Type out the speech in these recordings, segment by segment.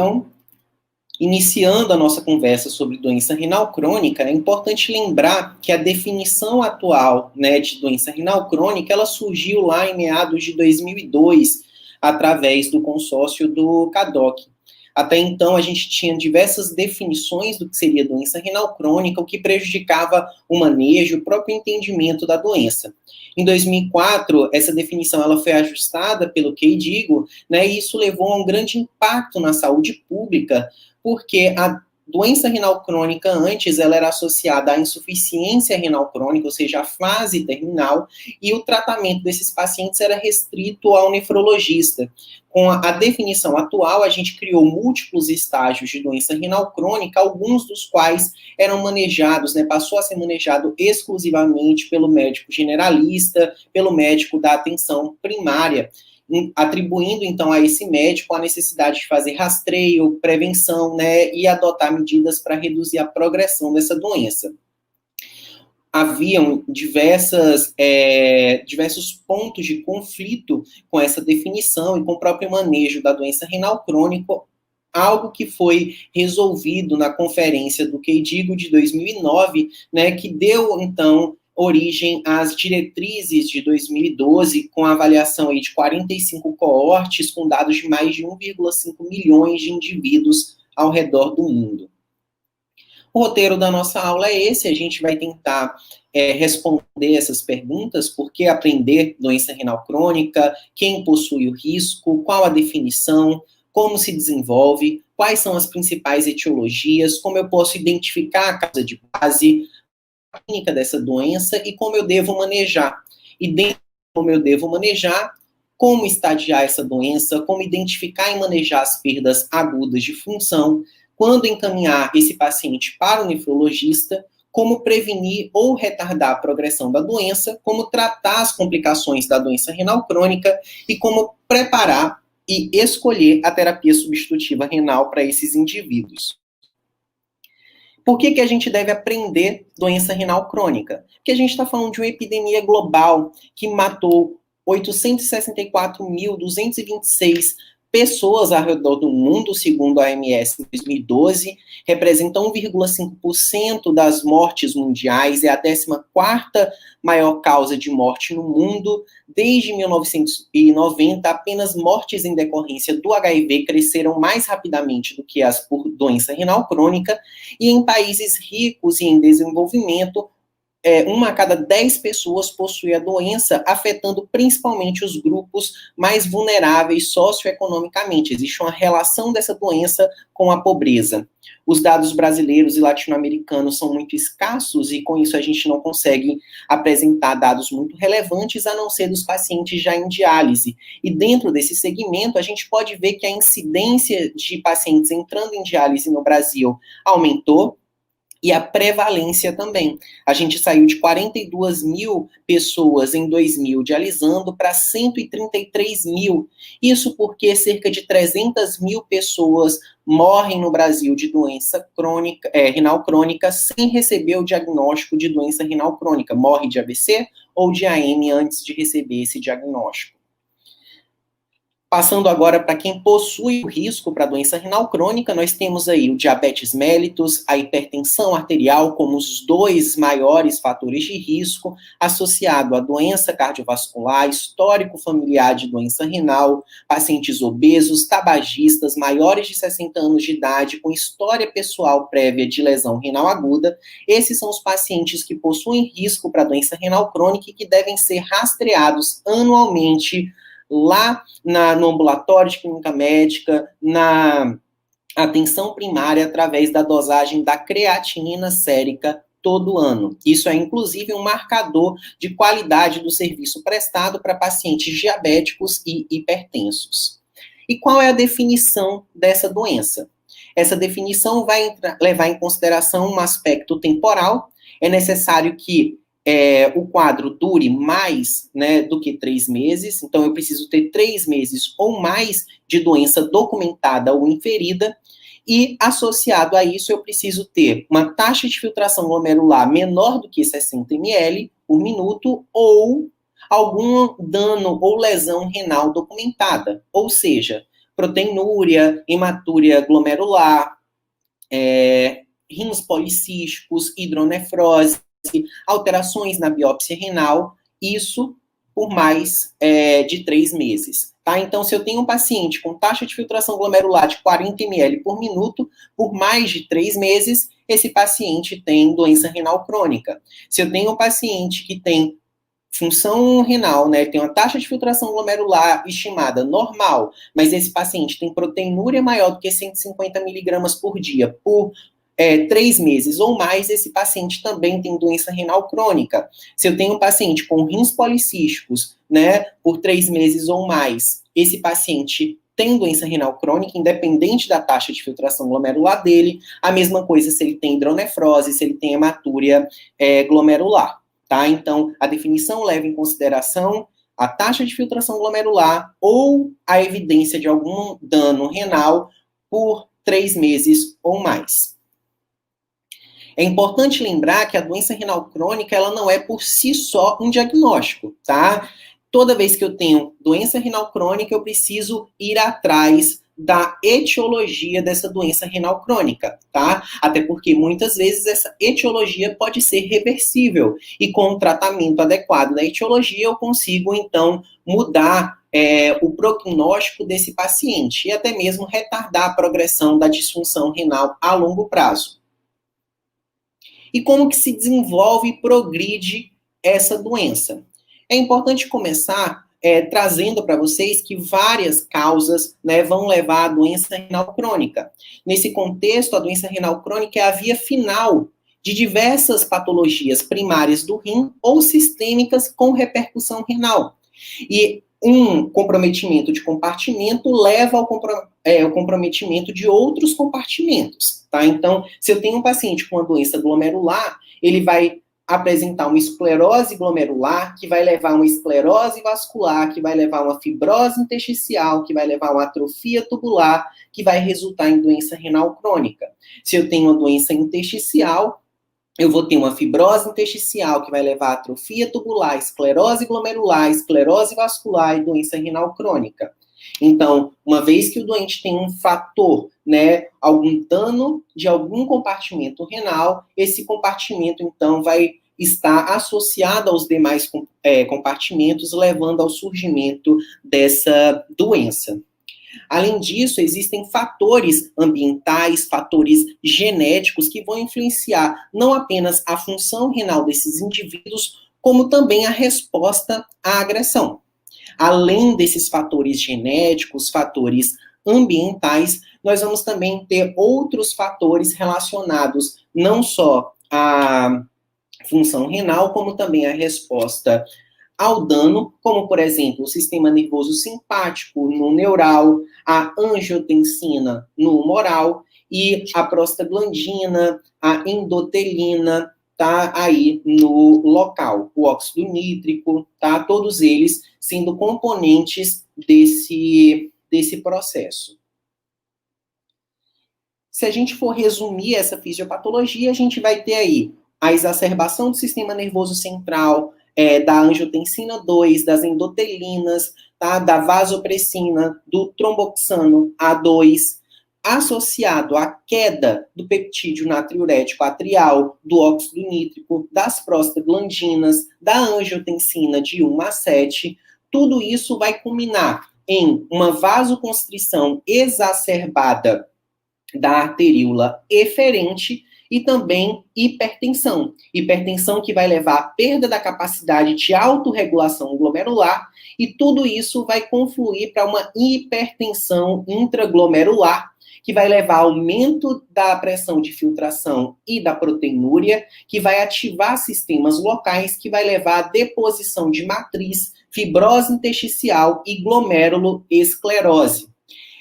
Então, iniciando a nossa conversa sobre doença renal crônica, é importante lembrar que a definição atual, né, de doença renal crônica, ela surgiu lá em meados de 2002, através do consórcio do CADOC. Até então, a gente tinha diversas definições do que seria doença renal crônica, o que prejudicava o manejo, o próprio entendimento da doença. Em 2004, essa definição ela foi ajustada pelo KDIGO, né, e isso levou a um grande impacto na saúde pública, porque a doença renal crônica antes ela era associada à insuficiência renal crônica, ou seja, a fase terminal, e o tratamento desses pacientes era restrito ao nefrologista. Com a definição atual, a gente criou múltiplos estágios de doença renal crônica, alguns dos quais eram manejados, né, passou a ser manejado exclusivamente pelo médico generalista, pelo médico da atenção primária, atribuindo, então, a esse médico a necessidade de fazer rastreio, prevenção, né, e adotar medidas para reduzir a progressão dessa doença. Haviam diversos pontos de conflito com essa definição e com o próprio manejo da doença renal crônica, algo que foi resolvido na conferência do KDIGO de 2009, né, que deu, então, origem às diretrizes de 2012, com a avaliação aí de 45 coortes, com dados de mais de 1,5 milhões de indivíduos ao redor do mundo. O roteiro da nossa aula é esse, a gente vai tentar responder essas perguntas: por que aprender doença renal crônica, quem possui o risco, qual a definição, como se desenvolve, quais são as principais etiologias, como eu posso identificar a causa de base, a clínica dessa doença e como eu devo manejar. E dentro de como eu devo manejar, como estadiar essa doença, como identificar e manejar as perdas agudas de função, quando encaminhar esse paciente para o nefrologista, como prevenir ou retardar a progressão da doença, como tratar as complicações da doença renal crônica e como preparar e escolher a terapia substitutiva renal para esses indivíduos. Por que a gente deve aprender doença renal crônica? Porque a gente está falando de uma epidemia global que matou 864.226 pessoas ao redor do mundo, segundo a OMS em 2012, representa 1,5% das mortes mundiais, é a 14ª maior causa de morte no mundo. Desde 1990, apenas mortes em decorrência do HIV cresceram mais rapidamente do que as por doença renal crônica, e em países ricos e em desenvolvimento, 1 a cada 10 pessoas possui a doença, afetando principalmente os grupos mais vulneráveis socioeconomicamente. Existe uma relação dessa doença com a pobreza. Os dados brasileiros e latino-americanos são muito escassos e, com isso, a gente não consegue apresentar dados muito relevantes, a não ser dos pacientes já em diálise. E dentro desse segmento, a gente pode ver que a incidência de pacientes entrando em diálise no Brasil aumentou, e a prevalência também. A gente saiu de 42 mil pessoas em 2000 dialisando para 133 mil. Isso porque cerca de 300 mil pessoas morrem no Brasil de doença crônica, renal crônica sem receber o diagnóstico de doença renal crônica. Morre de AVC ou de AM antes de receber esse diagnóstico. Passando agora para quem possui o risco para a doença renal crônica, nós temos aí o diabetes mellitus, a hipertensão arterial como os 2 maiores fatores de risco, associado à doença cardiovascular, histórico familiar de doença renal, pacientes obesos, tabagistas, maiores de 60 anos de idade, com história pessoal prévia de lesão renal aguda. Esses são os pacientes que possuem risco para a doença renal crônica e que devem ser rastreados anualmente lá no ambulatório de clínica médica, na atenção primária, através da dosagem da creatinina sérica todo ano. Isso é, inclusive, um marcador de qualidade do serviço prestado para pacientes diabéticos e hipertensos. E qual é a definição dessa doença? Essa definição vai levar em consideração um aspecto temporal. É necessário que o quadro dure mais, né, do que 3 meses, então eu preciso ter 3 meses ou mais de doença documentada ou inferida, e associado a isso eu preciso ter uma taxa de filtração glomerular menor do que 60 ml por minuto, ou algum dano ou lesão renal documentada, ou seja, proteinúria, hematúria glomerular, rins policísticos, hidronefrose, alterações na biópsia renal, isso por mais de 3 meses. Tá? Então, se eu tenho um paciente com taxa de filtração glomerular de 40 ml por minuto, por mais de 3 meses, esse paciente tem doença renal crônica. Se eu tenho um paciente que tem função renal, né, tem uma taxa de filtração glomerular estimada normal, mas esse paciente tem proteinúria maior do que 150 miligramas por dia por 3 meses ou mais, esse paciente também tem doença renal crônica. Se eu tenho um paciente com rins policísticos, né, por 3 meses ou mais, esse paciente tem doença renal crônica, independente da taxa de filtração glomerular dele. A mesma coisa se ele tem hidronefrose, se ele tem hematúria glomerular. Tá? Então, a definição leva em consideração a taxa de filtração glomerular ou a evidência de algum dano renal por 3 meses ou mais. É importante lembrar que a doença renal crônica, ela não é por si só um diagnóstico, tá? Toda vez que eu tenho doença renal crônica, eu preciso ir atrás da etiologia dessa doença renal crônica, tá? Até porque muitas vezes essa etiologia pode ser reversível e com o tratamento adequado da etiologia eu consigo então mudar o prognóstico desse paciente e até mesmo retardar a progressão da disfunção renal a longo prazo. E como que se desenvolve e progride essa doença? É importante começar trazendo para vocês que várias causas, né, vão levar à doença renal crônica. Nesse contexto, a doença renal crônica é a via final de diversas patologias primárias do rim ou sistêmicas com repercussão renal. E um comprometimento de compartimento leva ao comprometimento de outros compartimentos, tá? Então, se eu tenho um paciente com uma doença glomerular, ele vai apresentar uma esclerose glomerular, que vai levar a uma esclerose vascular, que vai levar a uma fibrose intersticial, que vai levar a uma atrofia tubular, que vai resultar em doença renal crônica. Se eu tenho uma doença intersticial, eu vou ter uma fibrose intersticial, que vai levar a atrofia tubular, esclerose glomerular, esclerose vascular e doença renal crônica. Então, uma vez que o doente tem um fator, né, algum dano de algum compartimento renal, esse compartimento, então, vai estar associado aos demais compartimentos, levando ao surgimento dessa doença. Além disso, existem fatores ambientais, fatores genéticos que vão influenciar não apenas a função renal desses indivíduos, como também a resposta à agressão. Além desses fatores genéticos, fatores ambientais, nós vamos também ter outros fatores relacionados não só à função renal, como também à resposta ao dano, como, por exemplo, o sistema nervoso simpático no neural, a angiotensina no humoral e a prostaglandina, a endotelina, tá aí no local, o óxido nítrico, tá? Todos eles sendo componentes desse processo. Se a gente for resumir essa fisiopatologia, a gente vai ter aí a exacerbação do sistema nervoso central, da angiotensina 2, das endotelinas, tá? Da vasopressina, do tromboxano A2, associado à queda do peptídeo natriurético atrial, do óxido nítrico, das prostaglandinas, da angiotensina de 1 a 7, tudo isso vai culminar em uma vasoconstrição exacerbada da arteríola eferente e também hipertensão. Hipertensão que vai levar à perda da capacidade de autorregulação glomerular e tudo isso vai confluir para uma hipertensão intraglomerular, que vai levar ao aumento da pressão de filtração e da proteinúria, que vai ativar sistemas locais, que vai levar à deposição de matriz, fibrose intersticial e glomeruloesclerose.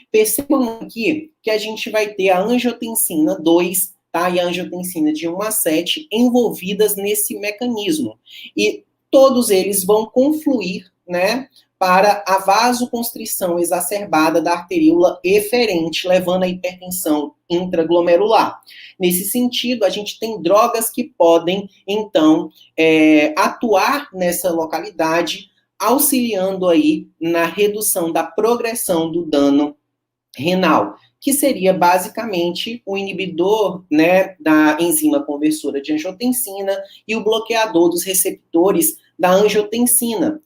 Percebam aqui que a gente vai ter a angiotensina 2, tá? E a angiotensina de 1 a 7 envolvidas nesse mecanismo. E todos eles vão confluir, né, para a vasoconstrição exacerbada da arteríola eferente, levando à hipertensão intraglomerular. Nesse sentido, a gente tem drogas que podem, então, atuar nessa localidade, auxiliando aí na redução da progressão do dano renal, que seria basicamente o inibidor, né, da enzima conversora de angiotensina e o bloqueador dos receptores da angiotensina.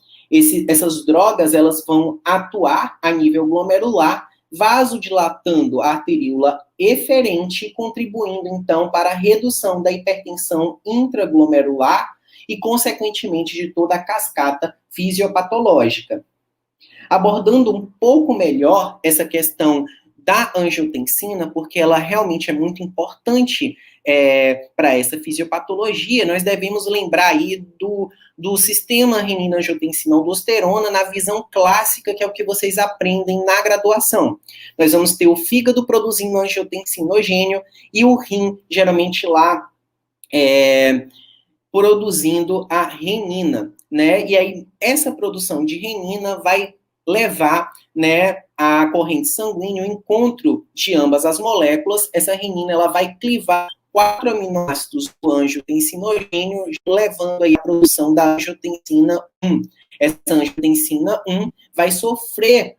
Essas drogas, elas vão atuar a nível glomerular, vasodilatando a arteríola eferente, contribuindo, então, para a redução da hipertensão intraglomerular e, consequentemente, de toda a cascata fisiopatológica. Abordando um pouco melhor essa questão da angiotensina, porque ela realmente é muito importante para essa fisiopatologia, nós devemos lembrar aí do sistema renina-angiotensina-aldosterona na visão clássica, que é o que vocês aprendem na graduação. Nós vamos ter o fígado produzindo angiotensinogênio e o rim, geralmente lá, produzindo a renina, né? E aí, essa produção de renina vai levar, né, a corrente sanguínea, o encontro de ambas as moléculas. Essa renina, ela vai clivar 4 aminoácidos do angiotensinogênio, levando aí a produção da angiotensina 1. Essa angiotensina 1 vai sofrer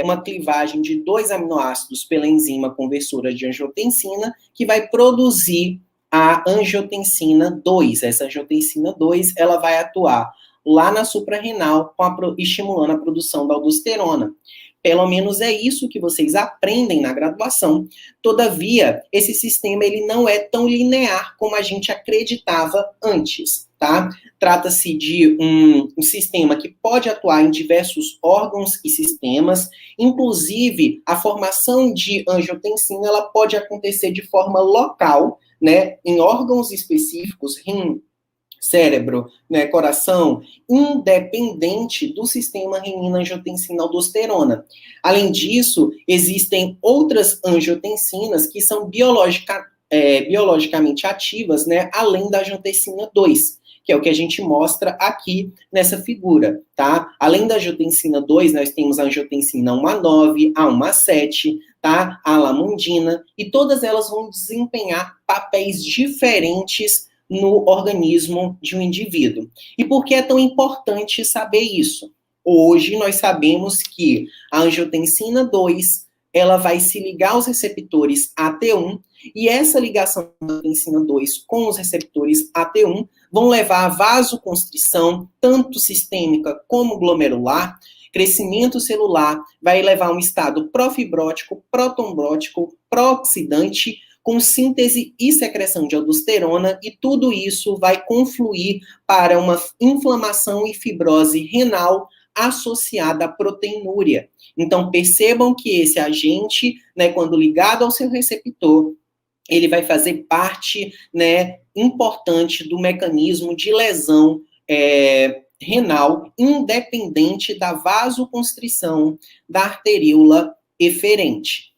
uma clivagem de 2 aminoácidos pela enzima conversora de angiotensina, que vai produzir a angiotensina 2. Essa angiotensina 2, ela vai atuar lá na suprarrenal, estimulando a produção da aldosterona. Pelo menos é isso que vocês aprendem na graduação. Todavia, esse sistema ele não é tão linear como a gente acreditava antes, tá? Trata-se de um sistema que pode atuar em diversos órgãos e sistemas, inclusive a formação de angiotensina, ela pode acontecer de forma local, né, em órgãos específicos, rim, cérebro, né, coração, independente do sistema renina-angiotensina-aldosterona. Além disso, existem outras angiotensinas que são biologicamente ativas, né, além da angiotensina 2, que é o que a gente mostra aqui nessa figura, tá? Além da angiotensina 2, nós temos a angiotensina 1A9, a 1A7, tá? A lamundina, e todas elas vão desempenhar papéis diferentes no organismo de um indivíduo. E por que é tão importante saber isso? Hoje nós sabemos que a angiotensina 2, ela vai se ligar aos receptores AT1, e essa ligação da angiotensina 2 com os receptores AT1 vão levar a vasoconstrição, tanto sistêmica como glomerular, crescimento celular, vai levar a um estado profibrótico, protrombótico, pró-oxidante, com síntese e secreção de aldosterona, e tudo isso vai confluir para uma inflamação e fibrose renal associada à proteinúria. Então, percebam que esse agente, né, quando ligado ao seu receptor, ele vai fazer parte, né, importante do mecanismo de lesão renal, independente da vasoconstrição da arteríola eferente.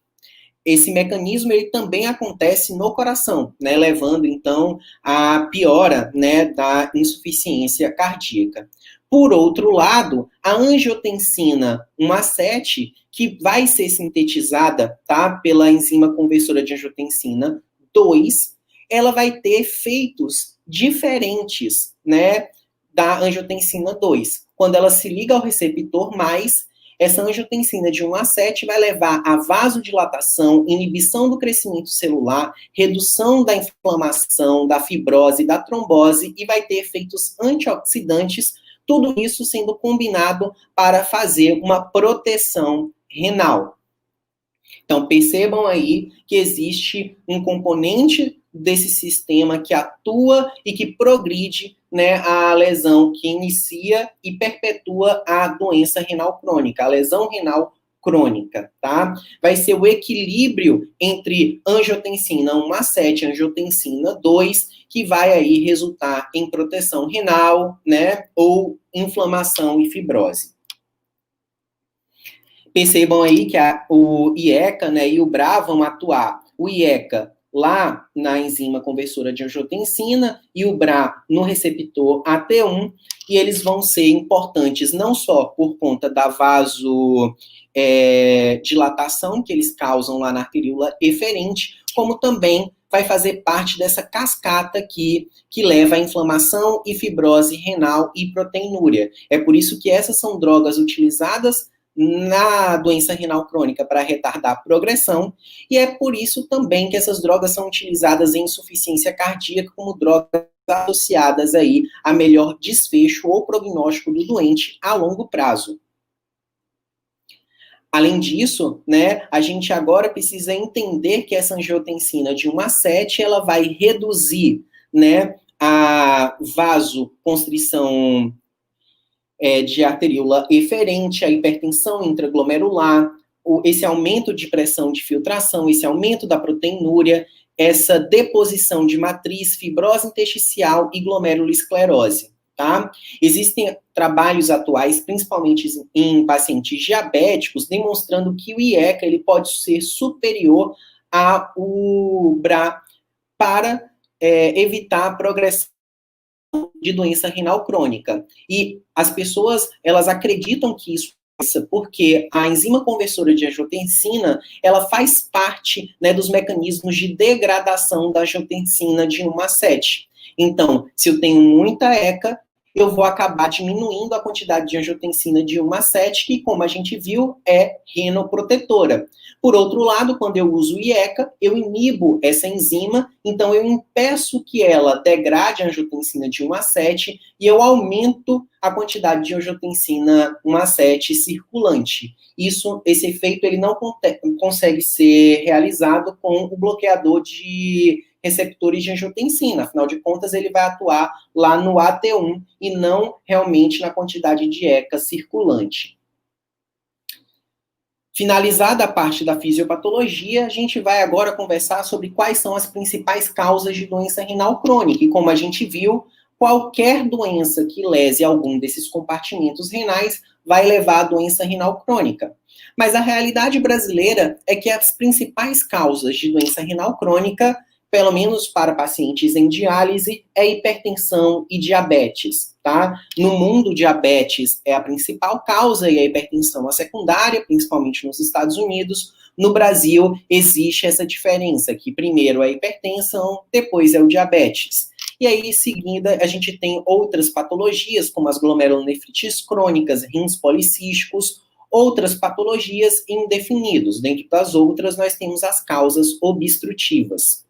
Esse mecanismo ele também acontece no coração, né, levando então à piora, né, da insuficiência cardíaca. Por outro lado, a angiotensina 1A7, que vai ser sintetizada, tá, pela enzima conversora de angiotensina 2, ela vai ter efeitos diferentes, né, da angiotensina 2. Quando ela se liga ao receptor mais, essa angiotensina de 1A7 vai levar a vasodilatação, inibição do crescimento celular, redução da inflamação, da fibrose, da trombose, e vai ter efeitos antioxidantes, tudo isso sendo combinado para fazer uma proteção renal. Então, percebam aí que existe um componente desse sistema que atua e que progride, né, a lesão que inicia e perpetua a doença renal crônica, a lesão renal crônica, tá? Vai ser o equilíbrio entre angiotensina 1A7 e angiotensina 2 que vai aí resultar em proteção renal, né, ou inflamação e fibrose. Percebam aí que o IECA, né, e o BRA vão atuar. O IECA lá na enzima conversora de angiotensina e o BRA no receptor AT1, e eles vão ser importantes não só por conta da vasodilatação que eles causam lá na arteríola eferente, como também vai fazer parte dessa cascata aqui que leva à inflamação e fibrose renal e proteinúria. É por isso que essas são drogas utilizadas na doença renal crônica para retardar a progressão, e é por isso também que essas drogas são utilizadas em insuficiência cardíaca como drogas associadas aí a melhor desfecho ou prognóstico do doente a longo prazo. Além disso, né, a gente agora precisa entender que essa angiotensina de 1 a 7, ela vai reduzir, né, a vasoconstrição de arteríola eferente, a hipertensão intraglomerular, esse aumento de pressão de filtração, esse aumento da proteinúria, essa deposição de matriz, fibrose intersticial e glomerulosclerose. Tá? Existem trabalhos atuais, principalmente em pacientes diabéticos, demonstrando que o IECA ele pode ser superior ao BRA para evitar a progressão de doença renal crônica. E as pessoas, elas acreditam que isso porque a enzima conversora de angiotensina, ela faz parte, né, dos mecanismos de degradação da angiotensina de 1 a 7. Então, se eu tenho muita ECA, eu vou acabar diminuindo a quantidade de angiotensina de 1 a 7, que, como a gente viu, é renoprotetora. Por outro lado, quando eu uso o IECA, eu inibo essa enzima, então eu impeço que ela degrade a angiotensina de 1 a 7 e eu aumento a quantidade de angiotensina 1 a 7 circulante. Esse efeito ele não consegue ser realizado com o bloqueador de receptores de angiotensina, afinal de contas ele vai atuar lá no AT1 e não realmente na quantidade de ECA circulante. Finalizada a parte da fisiopatologia, a gente vai agora conversar sobre quais são as principais causas de doença renal crônica, e como a gente viu, qualquer doença que lese algum desses compartimentos renais vai levar à doença renal crônica. Mas a realidade brasileira é que as principais causas de doença renal crônica, pelo menos para pacientes em diálise, é hipertensão e diabetes, tá? No mundo, diabetes é a principal causa e a hipertensão a secundária, principalmente nos Estados Unidos. No Brasil, existe essa diferença, que primeiro é a hipertensão, depois é o diabetes. E aí, em seguida, a gente tem outras patologias, como as glomerulonefrites crônicas, rins policísticos, outras patologias indefinidos. Dentro das outras, nós temos as causas obstrutivas.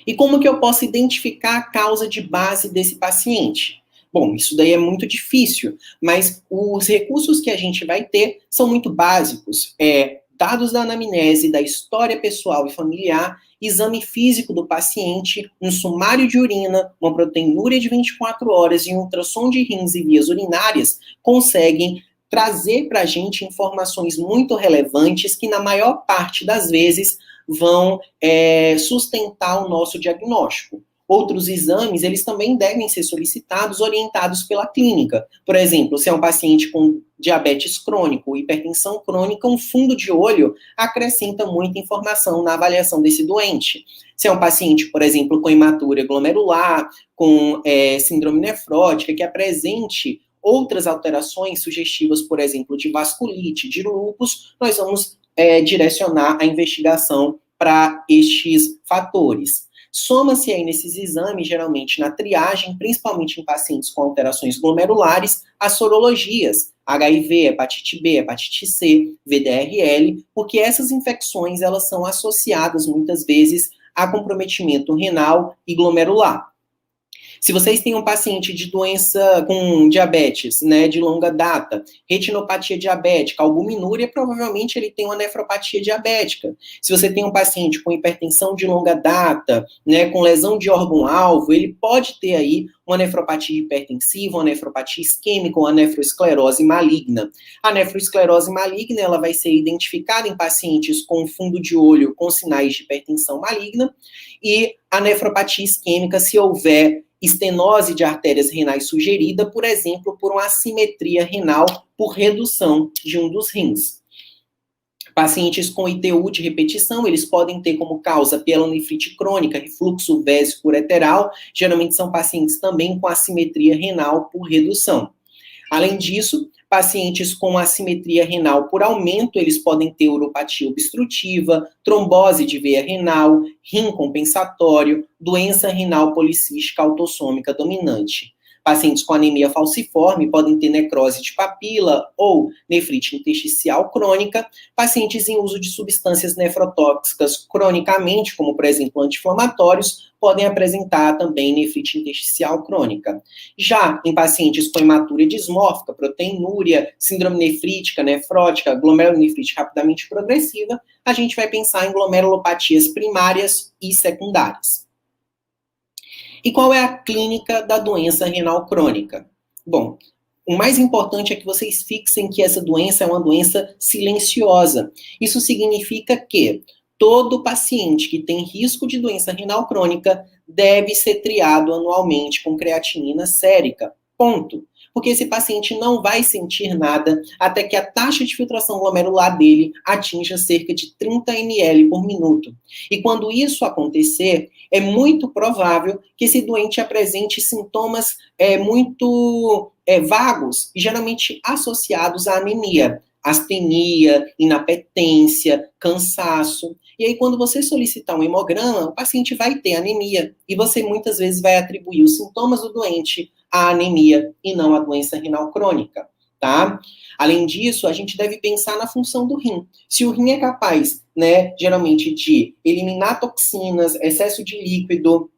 E como que eu posso identificar a causa de base desse paciente? Bom, isso daí é muito difícil, mas os recursos que a gente vai ter são muito básicos. Dados da anamnese, da história pessoal e familiar, exame físico do paciente, um sumário de urina, uma proteinúria de 24 horas e um ultrassom de rins e vias urinárias conseguem trazer para a gente informações muito relevantes que, na maior parte das vezes, vão sustentar o nosso diagnóstico. Outros exames, eles também devem ser solicitados, orientados pela clínica. Por exemplo, se é um paciente com diabetes crônico, hipertensão crônica, um fundo de olho acrescenta muita informação na avaliação desse doente. Se é um paciente, por exemplo, com hematúria glomerular, com síndrome nefrótica, que apresente outras alterações sugestivas, por exemplo, de vasculite, de lúpus, nós vamos direcionar a investigação para estes fatores. Soma-se aí nesses exames, geralmente na triagem, principalmente em pacientes com alterações glomerulares, as sorologias, HIV, hepatite B, hepatite C, VDRL, porque essas infecções elas são associadas muitas vezes a comprometimento renal e glomerular. Se vocês têm um paciente de doença com diabetes, né, de longa data, retinopatia diabética, albuminúria, provavelmente ele tem uma nefropatia diabética. Se você tem um paciente com hipertensão de longa data, né, com lesão de órgão-alvo, ele pode ter aí uma nefropatia hipertensiva, uma nefropatia isquêmica, uma nefroesclerose maligna. A nefroesclerose maligna, ela vai ser identificada em pacientes com fundo de olho com sinais de hipertensão maligna, e a nefropatia isquêmica, se houver estenose de artérias renais sugerida, por exemplo, por uma assimetria renal por redução de um dos rins. Pacientes com ITU de repetição, eles podem ter como causa pielonefrite crônica, refluxo vésico-ureteral, geralmente são pacientes também com assimetria renal por redução. Além disso, pacientes com assimetria renal por aumento, eles podem ter uropatia obstrutiva, trombose de veia renal, rim compensatório, doença renal policística autossômica dominante. Pacientes com anemia falciforme podem ter necrose de papila ou nefrite intersticial crônica. Pacientes em uso de substâncias nefrotóxicas cronicamente, como, por exemplo, anti-inflamatórios, podem apresentar também nefrite intersticial crônica. Já em pacientes com hematuria dismórfica, proteinúria, síndrome nefrítica, nefrótica, glomerulonefrite rapidamente progressiva, a gente vai pensar em glomerulopatias primárias e secundárias. E qual é a clínica da doença renal crônica? Bom, o mais importante é que vocês fixem que essa doença é uma doença silenciosa. Isso significa que todo paciente que tem risco de doença renal crônica deve ser triado anualmente com creatinina sérica. Ponto. Porque esse paciente não vai sentir nada até que a taxa de filtração glomerular dele atinja cerca de 30 ml por minuto. E quando isso acontecer, é muito provável que esse doente apresente sintomas muito vagos e geralmente associados à anemia. Astenia, inapetência, cansaço. E aí, quando você solicitar um hemograma, o paciente vai ter anemia. E você, muitas vezes, vai atribuir os sintomas do doente à anemia e não à doença renal crônica, tá? Além disso, a gente deve pensar na função do rim. Se o rim é capaz, geralmente, de eliminar toxinas, excesso de líquido,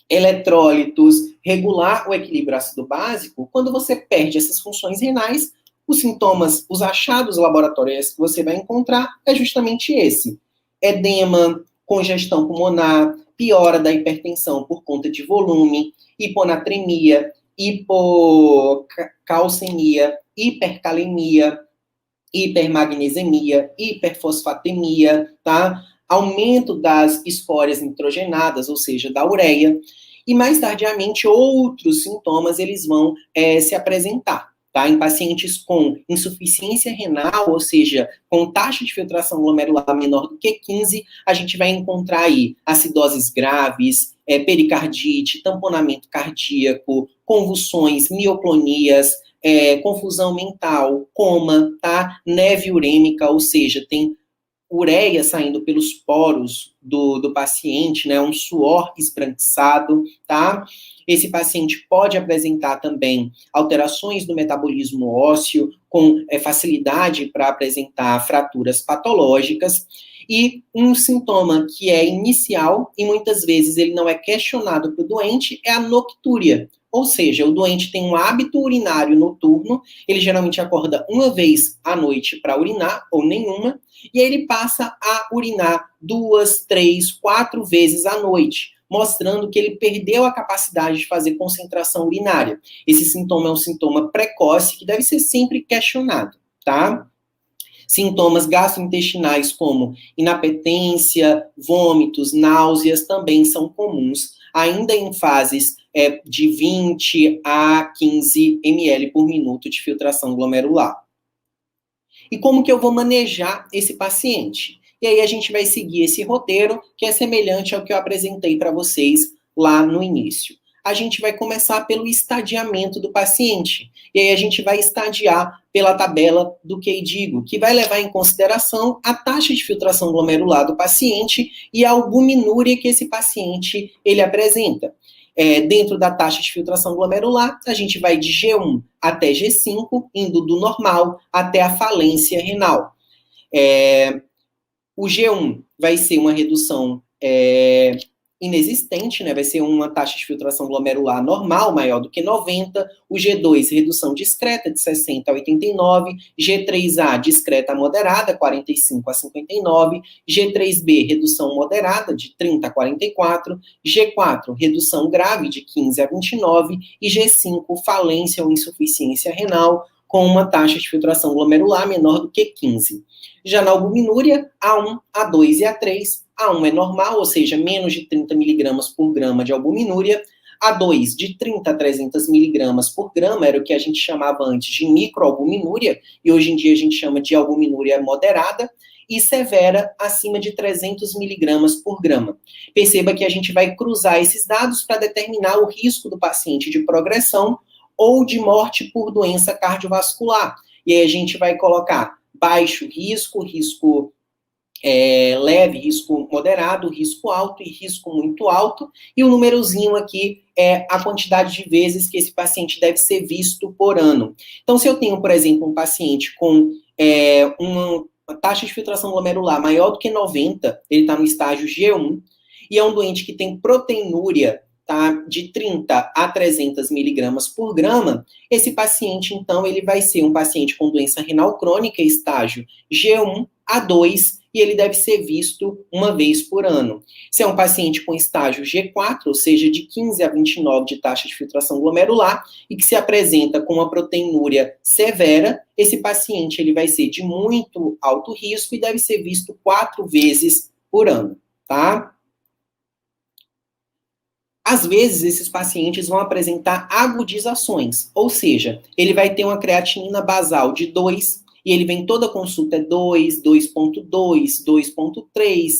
eletrólitos, regular o equilíbrio ácido básico, quando você perde essas funções renais, os sintomas, os achados laboratoriais que você vai encontrar é justamente esse: edema, congestão pulmonar, piora da hipertensão por conta de volume, hiponatremia, hipocalcemia, hipercalemia, hipermagnesemia, hiperfosfatemia, tá? Aumento das escórias nitrogenadas, ou seja, da ureia, e mais tardiamente outros sintomas eles vão se apresentar. Tá? Em pacientes com insuficiência renal, ou seja, com taxa de filtração glomerular menor do que 15, a gente vai encontrar aí acidoses graves, pericardite, tamponamento cardíaco, convulsões, mioclonias, confusão mental, coma, tá? Neve urêmica, ou seja, tem ureia saindo pelos poros do paciente, um suor esbranquiçado, tá? Esse paciente pode apresentar também alterações no metabolismo ósseo, com facilidade para apresentar fraturas patológicas, e um sintoma que é inicial, e muitas vezes ele não é questionado para o doente, é a noctúria. Ou seja, o doente tem um hábito urinário noturno, ele geralmente acorda uma vez à noite para urinar, ou nenhuma, e aí ele passa a urinar 2, 3, 4 vezes à noite, mostrando que ele perdeu a capacidade de fazer concentração urinária. Esse sintoma é um sintoma precoce que deve ser sempre questionado, tá? Sintomas gastrointestinais como inapetência, vômitos, náuseas também são comuns, ainda em fases de 20 a 15 ml por minuto de filtração glomerular. E como que eu vou manejar esse paciente? E aí a gente vai seguir esse roteiro, que é semelhante ao que eu apresentei para vocês lá no início. A gente vai começar pelo estadiamento do paciente. E aí a gente vai estadiar pela tabela do KDIGO, que vai levar em consideração a taxa de filtração glomerular do paciente e a albuminúria que esse paciente ele apresenta. Dentro da taxa de filtração glomerular, a gente vai de G1 até G5, indo do normal até a falência renal. O G1 vai ser uma redução inexistente, vai ser uma taxa de filtração glomerular normal, maior do que 90. O G2, redução discreta, de 60 a 89. G3A, discreta a moderada, 45 a 59. G3B, redução moderada, de 30 a 44. G4, redução grave, de 15 a 29. E G5, falência ou insuficiência renal, com uma taxa de filtração glomerular menor do que 15. Já na albuminúria, A1, A2 e A3, A1 é normal, ou seja, menos de 30 miligramas por grama de albuminúria. A2, de 30 a 300 miligramas por grama, era o que a gente chamava antes de microalbuminúria, e hoje em dia a gente chama de albuminúria moderada, e severa, acima de 300 miligramas por grama. Perceba que a gente vai cruzar esses dados para determinar o risco do paciente de progressão ou de morte por doença cardiovascular. E aí a gente vai colocar baixo risco, risco leve, risco moderado, risco alto e risco muito alto, e o númerozinho aqui é a quantidade de vezes que esse paciente deve ser visto por ano. Então, se eu tenho, por exemplo, um paciente com uma taxa de filtração glomerular maior do que 90, ele está no estágio G1, e é um doente que tem proteinúria, tá, de 30 a 300 miligramas por grama, esse paciente, então, ele vai ser um paciente com doença renal crônica, estágio G1 a 2, e ele deve ser visto uma vez por ano. Se é um paciente com estágio G4, ou seja, de 15 a 29 de taxa de filtração glomerular, e que se apresenta com uma proteinúria severa, esse paciente ele vai ser de muito alto risco e deve ser visto 4 vezes por ano, tá? Às vezes, esses pacientes vão apresentar agudizações, ou seja, ele vai ter uma creatinina basal de 2, e ele vem toda consulta é 2, 2.2, 2.3,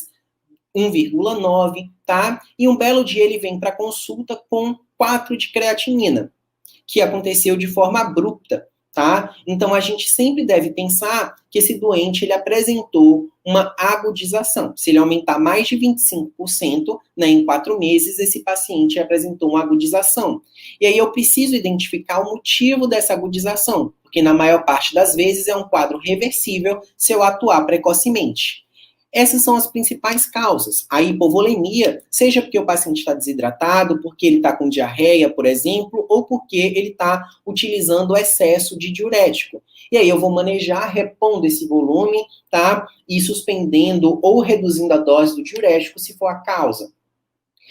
1,9, tá? E um belo dia ele vem para consulta com 4 de creatinina, que aconteceu de forma abrupta, tá? Então, a gente sempre deve pensar que esse doente, ele apresentou uma agudização. Se ele aumentar mais de 25%, né, em 4 meses, esse paciente apresentou uma agudização. E aí eu preciso identificar o motivo dessa agudização, porque na maior parte das vezes é um quadro reversível se eu atuar precocemente. Essas são as principais causas. A hipovolemia, seja porque o paciente está desidratado, porque ele está com diarreia, por exemplo, ou porque ele está utilizando excesso de diurético. E aí eu vou manejar repondo esse volume, tá? E suspendendo ou reduzindo a dose do diurético, se for a causa.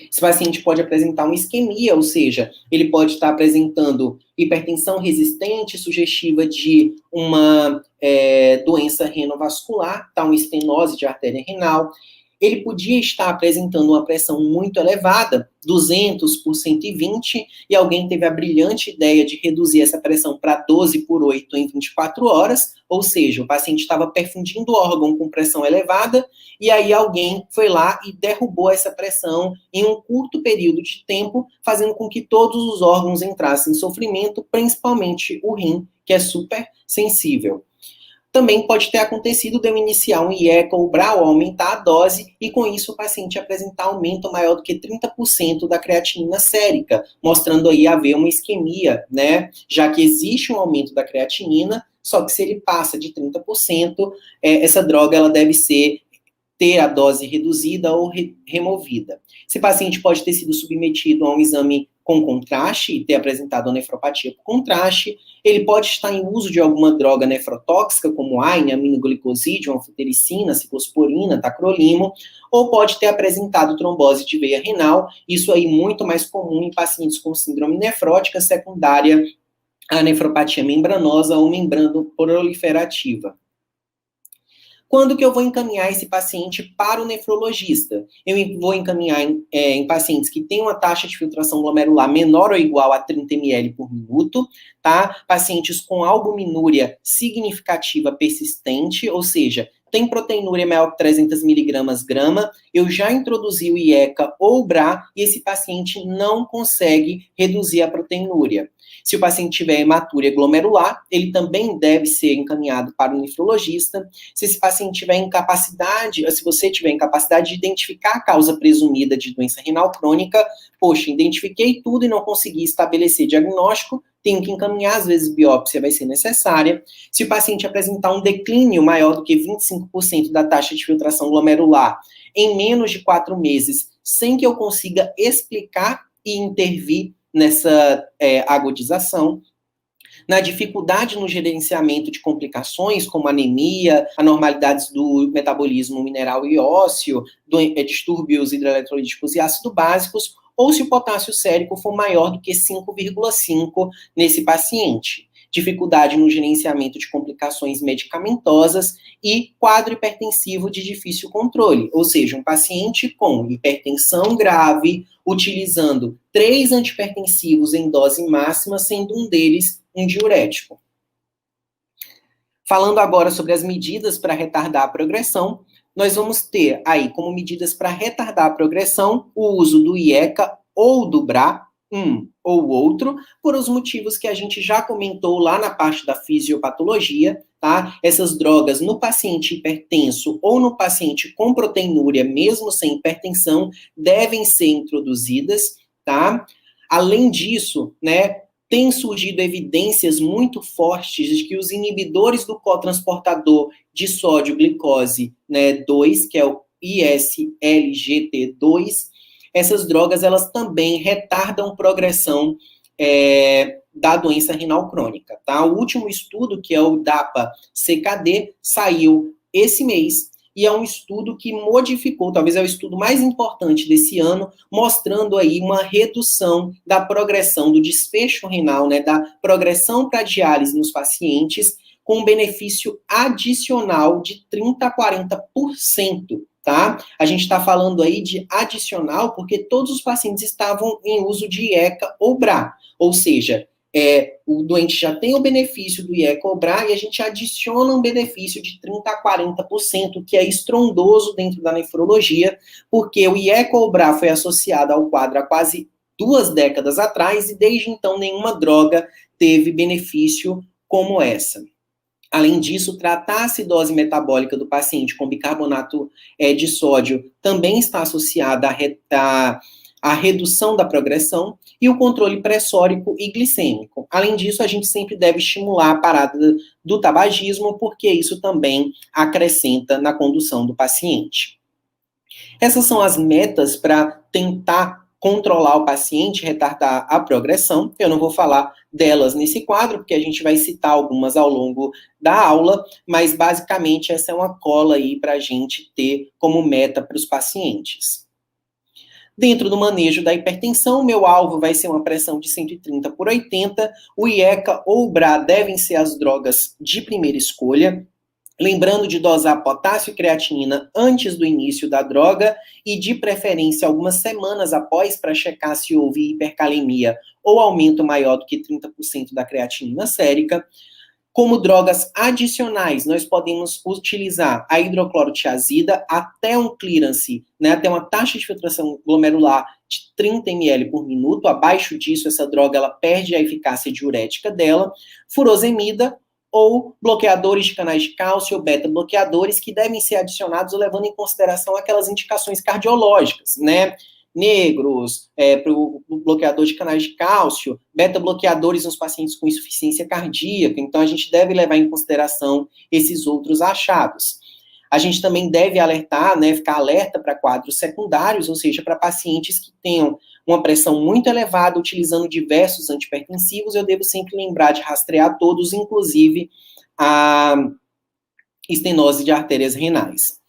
Esse paciente pode apresentar uma isquemia, ou seja, ele pode estar apresentando hipertensão resistente, sugestiva de uma doença renovascular, tá? Uma estenose de artéria renal. Ele podia estar apresentando uma pressão muito elevada, 200 por 120, e alguém teve a brilhante ideia de reduzir essa pressão para 12 por 8 em 24 horas, ou seja, o paciente estava perfundindo o órgão com pressão elevada, e aí alguém foi lá e derrubou essa pressão em um curto período de tempo, fazendo com que todos os órgãos entrassem em sofrimento, principalmente o rim, que é super sensível. Também pode ter acontecido de eu iniciar um IECA ou BRA, ou aumentar a dose, e com isso o paciente apresentar aumento maior do que 30% da creatinina sérica, mostrando aí haver uma isquemia, né? Já que existe um aumento da creatinina, só que se ele passa de 30%, essa droga ela deve ter a dose reduzida ou removida. Esse paciente pode ter sido submetido a um exame com contraste e ter apresentado a nefropatia por contraste. Ele pode estar em uso de alguma droga nefrotóxica, como AINE, aminoglicosídeo, anfotericina, ciclosporina, tacrolimo, ou pode ter apresentado trombose de veia renal, isso aí muito mais comum em pacientes com síndrome nefrótica secundária à nefropatia membranosa ou membrano proliferativa. Quando que eu vou encaminhar esse paciente para o nefrologista? Eu vou encaminhar em pacientes que têm uma taxa de filtração glomerular menor ou igual a 30 ml por minuto, tá? Pacientes com albuminúria significativa persistente, ou seja, tem proteinúria maior que 300 miligramas grama, eu já introduzi o IECA ou o BRA e esse paciente não consegue reduzir a proteinúria. Se o paciente tiver hematúria glomerular, ele também deve ser encaminhado para o nefrologista. Se esse paciente tiver incapacidade, ou se você tiver incapacidade de identificar a causa presumida de doença renal crônica, poxa, identifiquei tudo e não consegui estabelecer diagnóstico, tenho que encaminhar, às vezes biópsia vai ser necessária. Se o paciente apresentar um declínio maior do que 25% da taxa de filtração glomerular em menos de 4 meses, sem que eu consiga explicar e intervir nessa agudização, na dificuldade no gerenciamento de complicações, como anemia, anormalidades do metabolismo mineral e ósseo, distúrbios hidroeletrolíticos e ácido básicos, ou se o potássio sérico for maior do que 5,5 nesse paciente. Dificuldade no gerenciamento de complicações medicamentosas e quadro hipertensivo de difícil controle, ou seja, um paciente com hipertensão grave, utilizando 3 antihipertensivos em dose máxima, sendo um deles um diurético. Falando agora sobre as medidas para retardar a progressão, nós vamos ter aí como medidas para retardar a progressão o uso do IECA ou do BRA, um ou outro, por os motivos que a gente já comentou lá na parte da fisiopatologia, tá? Essas drogas no paciente hipertenso ou no paciente com proteinúria, mesmo sem hipertensão, devem ser introduzidas, tá? Além disso, né, tem surgido evidências muito fortes de que os inibidores do cotransportador de sódio-glicose, né, 2, que é o ISLGT2, essas drogas, elas também retardam progressão da doença renal crônica, tá? O último estudo, que é o DAPA-CKD, saiu esse mês, e é um estudo que modificou, talvez é o estudo mais importante desse ano, mostrando aí uma redução da progressão do desfecho renal, né, da progressão para diálise nos pacientes, com um benefício adicional de 30% a 40%, tá? A gente está falando aí de adicional porque todos os pacientes estavam em uso de IECA ou BRA, ou seja, o doente já tem o benefício do IECA ou BRA e a gente adiciona um benefício de 30% a 40%, que é estrondoso dentro da nefrologia, porque o IECA ou BRA foi associado ao quadro há quase 2 décadas atrás e desde então nenhuma droga teve benefício como essa. Além disso, tratar a acidose metabólica do paciente com bicarbonato de sódio também está associada à redução da progressão e o controle pressórico e glicêmico. Além disso, a gente sempre deve estimular a parada do tabagismo, porque isso também acrescenta na condução do paciente. Essas são as metas para tentar controlar o paciente, retardar a progressão. Eu não vou falar delas nesse quadro, porque a gente vai citar algumas ao longo da aula, mas basicamente essa é uma cola aí para a gente ter como meta para os pacientes. Dentro do manejo da hipertensão, meu alvo vai ser uma pressão de 130 por 80, o IECA ou o BRA devem ser as drogas de primeira escolha, lembrando de dosar potássio e creatinina antes do início da droga e, de preferência, algumas semanas após para checar se houve hipercalemia ou aumento maior do que 30% da creatinina sérica. Como drogas adicionais, nós podemos utilizar a hidroclorotiazida até um clearance, né, até uma taxa de filtração glomerular de 30 ml por minuto. Abaixo disso, essa droga ela perde a eficácia diurética dela. Furosemida, ou bloqueadores de canais de cálcio ou beta-bloqueadores que devem ser adicionados levando em consideração aquelas indicações cardiológicas, né? Negros, para o bloqueador de canais de cálcio, beta-bloqueadores nos pacientes com insuficiência cardíaca, então a gente deve levar em consideração esses outros achados. A gente também deve alertar, né, ficar alerta para quadros secundários, ou seja, para pacientes que tenham uma pressão muito elevada, utilizando diversos antihipertensivos, eu devo sempre lembrar de rastrear todos, inclusive a estenose de artérias renais.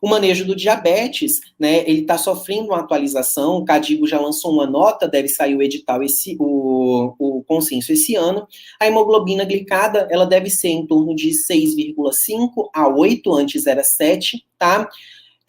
O manejo do diabetes, né, ele está sofrendo uma atualização, o CADIGO já lançou uma nota, deve sair o edital, o consenso esse ano. A hemoglobina glicada, ela deve ser em torno de 6,5 a 8, antes era 7, tá?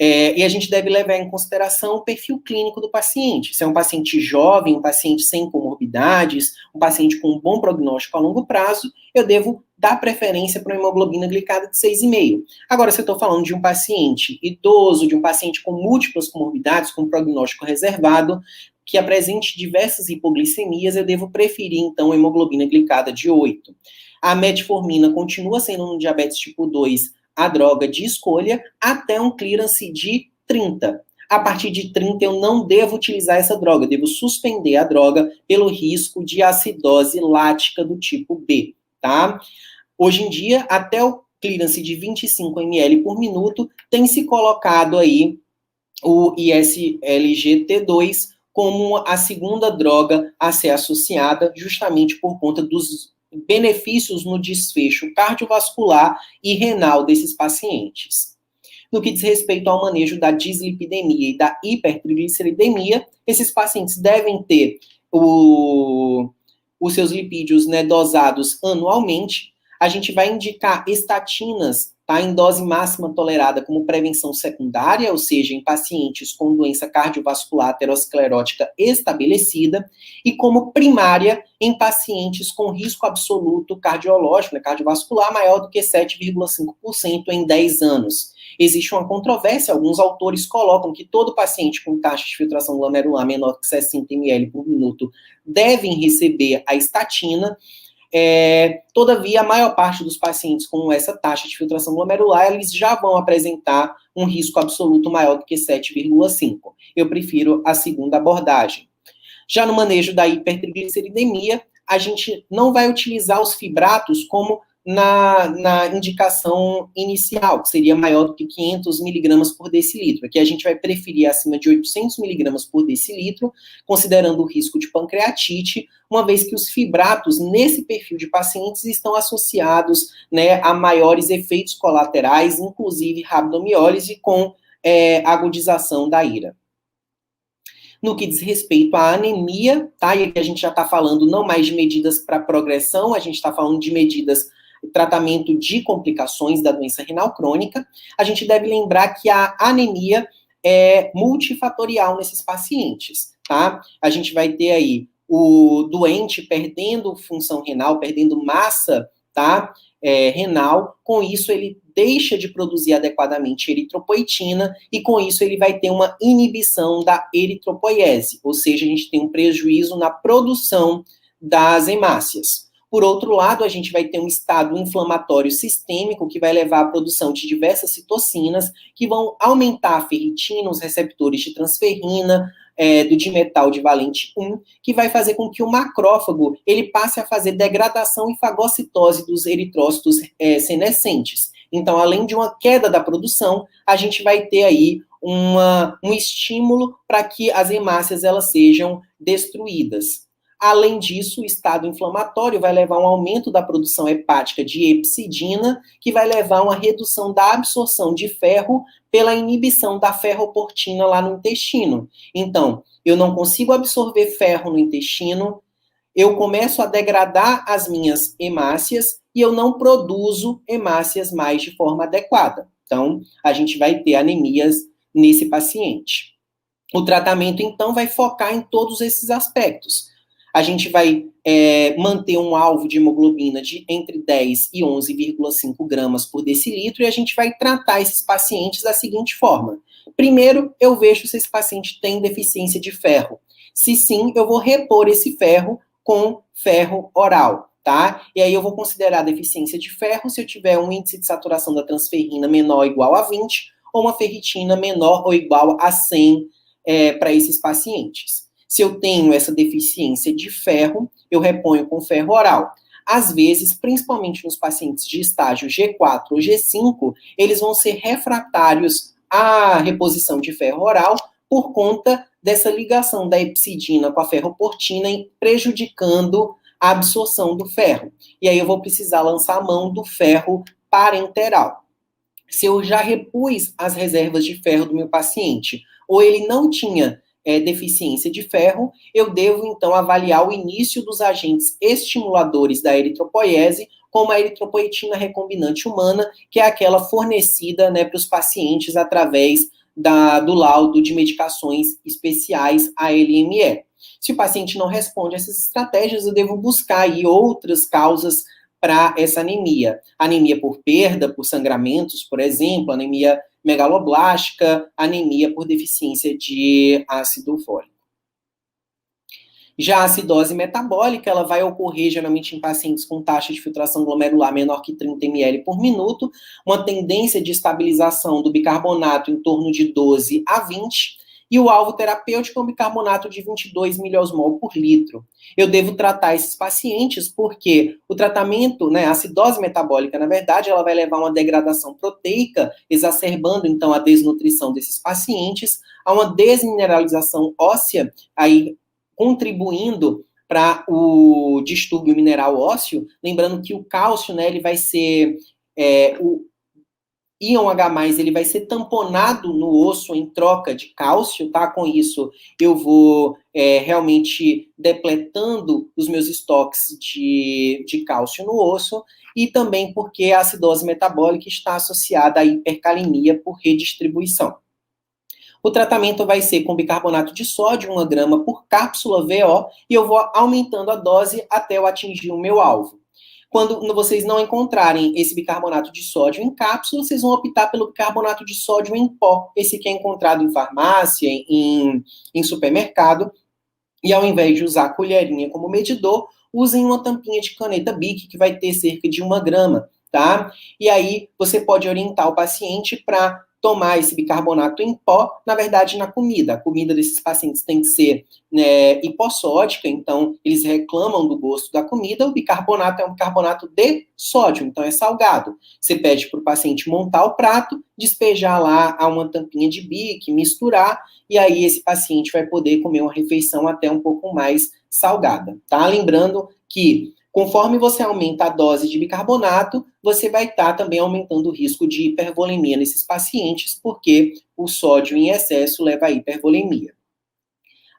E a gente deve levar em consideração o perfil clínico do paciente. Se é um paciente jovem, um paciente sem comorbidades, um paciente com um bom prognóstico a longo prazo, eu devo dar preferência para uma hemoglobina glicada de 6,5. Agora, se eu estou falando de um paciente idoso, de um paciente com múltiplas comorbidades, com prognóstico reservado, que apresente diversas hipoglicemias, eu devo preferir, então, a hemoglobina glicada de 8. A metformina continua sendo no diabetes tipo 2 a droga de escolha, até um clearance de 30. A partir de 30, eu não devo utilizar essa droga, eu devo suspender a droga pelo risco de acidose lática do tipo B, tá? Hoje em dia, até o clearance de 25 ml por minuto, tem se colocado aí o ISLGT2 como a segunda droga a ser associada, justamente por conta dos benefícios no desfecho cardiovascular e renal desses pacientes. No que diz respeito ao manejo da dislipidemia e da hipertrigliceridemia, esses pacientes devem ter os seus lipídios, né, dosados anualmente. A gente vai indicar estatinas, tá, em dose máxima tolerada como prevenção secundária, ou seja, em pacientes com doença cardiovascular aterosclerótica estabelecida, e como primária em pacientes com risco absoluto cardiológico, né, cardiovascular, maior do que 7,5% em 10 anos. Existe uma controvérsia, alguns autores colocam que todo paciente com taxa de filtração glomerular menor que 60 ml por minuto devem receber a estatina. Todavia, a maior parte dos pacientes com essa taxa de filtração glomerular, eles já vão apresentar um risco absoluto maior do que 7,5. Eu prefiro a segunda abordagem. Já no manejo da hipertrigliceridemia, a gente não vai utilizar os fibratos como na indicação inicial, que seria maior do que 500 miligramas por decilitro. Aqui a gente vai preferir acima de 800 miligramas por decilitro, considerando o risco de pancreatite, uma vez que os fibratos, nesse perfil de pacientes, estão associados, né, a maiores efeitos colaterais, inclusive rabdomiólise, com agudização da ira. No que diz respeito à anemia, tá? E aqui a gente já está falando não mais de medidas para progressão, a gente está falando de medidas tratamento de complicações da doença renal crônica. A gente deve lembrar que a anemia é multifatorial nesses pacientes, tá? A gente vai ter aí o doente perdendo função renal, perdendo massa, tá? Renal, com isso ele deixa de produzir adequadamente eritropoetina e com isso ele vai ter uma inibição da eritropoiese, ou seja, a gente tem um prejuízo na produção das hemácias. Por outro lado, a gente vai ter um estado inflamatório sistêmico que vai levar à produção de diversas citocinas que vão aumentar a ferritina, os receptores de transferrina, do dimetal de valente 1, que vai fazer com que o macrófago ele passe a fazer degradação e fagocitose dos eritrócitos senescentes. Então, além de uma queda da produção, a gente vai ter aí um estímulo para que as hemácias elas sejam destruídas. Além disso, o estado inflamatório vai levar a um aumento da produção hepática de hepcidina, que vai levar a uma redução da absorção de ferro pela inibição da ferroportina lá no intestino. Então, eu não consigo absorver ferro no intestino, eu começo a degradar as minhas hemácias e eu não produzo hemácias mais de forma adequada. Então, a gente vai ter anemias nesse paciente. O tratamento, então, vai focar em todos esses aspectos. A gente vai manter um alvo de hemoglobina de entre 10 e 11,5 gramas por decilitro e a gente vai tratar esses pacientes da seguinte forma. Primeiro, eu vejo se esse paciente tem deficiência de ferro. Se sim, eu vou repor esse ferro com ferro oral, tá? E aí eu vou considerar a deficiência de ferro se eu tiver um índice de saturação da transferrina menor ou igual a 20 ou uma ferritina menor ou igual a 100 para esses pacientes. Se eu tenho essa deficiência de ferro, eu reponho com ferro oral. Às vezes, principalmente nos pacientes de estágio G4 ou G5, eles vão ser refratários à reposição de ferro oral por conta dessa ligação da hepcidina com a ferroportina, prejudicando a absorção do ferro. E aí eu vou precisar lançar a mão do ferro parenteral. Se eu já repus as reservas de ferro do meu paciente, ou ele não tinha deficiência de ferro, eu devo, então, avaliar o início dos agentes estimuladores da eritropoiese, como a eritropoetina recombinante humana, que é aquela fornecida, né, para os pacientes através do laudo de medicações especiais ALME. Se o paciente não responde a essas estratégias, eu devo buscar aí outras causas para essa anemia. Anemia por perda, por sangramentos, por exemplo, anemia megaloblástica, anemia por deficiência de ácido fólico. Já a acidose metabólica, ela vai ocorrer geralmente em pacientes com taxa de filtração glomerular menor que 30 ml por minuto, uma tendência de estabilização do bicarbonato em torno de 12 a 20, e o alvo terapêutico é um bicarbonato de 22 miliosmol por litro. Eu devo tratar esses pacientes porque o tratamento, né, a acidose metabólica, na verdade, ela vai levar a uma degradação proteica, exacerbando, então, a desnutrição desses pacientes, a uma desmineralização óssea, aí contribuindo para o distúrbio mineral ósseo, lembrando que o cálcio, né, ele vai ser, o íon H+, ele vai ser tamponado no osso em troca de cálcio, tá? Com isso, eu vou realmente depletando os meus estoques de cálcio no osso, e também porque a acidose metabólica está associada à hipercalemia por redistribuição. O tratamento vai ser com bicarbonato de sódio, 1 grama por cápsula VO, e eu vou aumentando a dose até eu atingir o meu alvo. Quando vocês não encontrarem esse bicarbonato de sódio em cápsula, vocês vão optar pelo bicarbonato de sódio em pó, esse que é encontrado em farmácia, em supermercado, e ao invés de usar a colherinha como medidor, usem uma tampinha de caneta Bic, que vai ter cerca de 1 grama, tá? E aí, você pode orientar o paciente para tomar esse bicarbonato em pó, na verdade, na comida. A comida desses pacientes tem que ser, né, hipossódica, então eles reclamam do gosto da comida. O bicarbonato é um bicarbonato de sódio, então é salgado. Você pede para o paciente montar o prato, despejar lá a uma tampinha de Bic, misturar, e aí esse paciente vai poder comer uma refeição até um pouco mais salgada, tá? Lembrando que conforme você aumenta a dose de bicarbonato, você vai estar também aumentando o risco de hipervolemia nesses pacientes, porque o sódio em excesso leva à hipervolemia.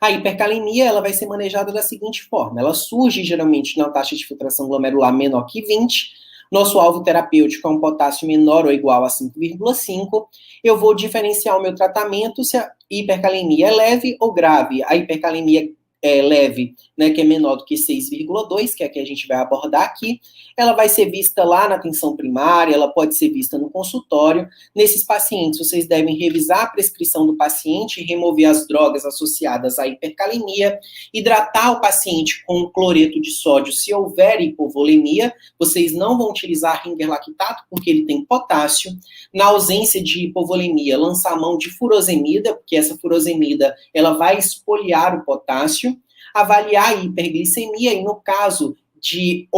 A hipercalemia, ela vai ser manejada da seguinte forma: ela surge geralmente na taxa de filtração glomerular menor que 20, nosso alvo terapêutico é um potássio menor ou igual a 5,5, eu vou diferenciar o meu tratamento se a hipercalemia é leve ou grave. A hipercalemia leve, né, que é menor do que 6,2, que é a que a gente vai abordar aqui, ela vai ser vista lá na atenção primária, ela pode ser vista no consultório. Nesses pacientes, vocês devem revisar a prescrição do paciente, remover as drogas associadas à hipercalemia, hidratar o paciente com cloreto de sódio se houver hipovolemia. Vocês não vão utilizar Ringer lactato porque ele tem potássio. Na ausência de hipovolemia, lançar a mão de furosemida, porque essa furosemida ela vai espoliar o potássio. Avaliar a hiperglicemia, e no caso de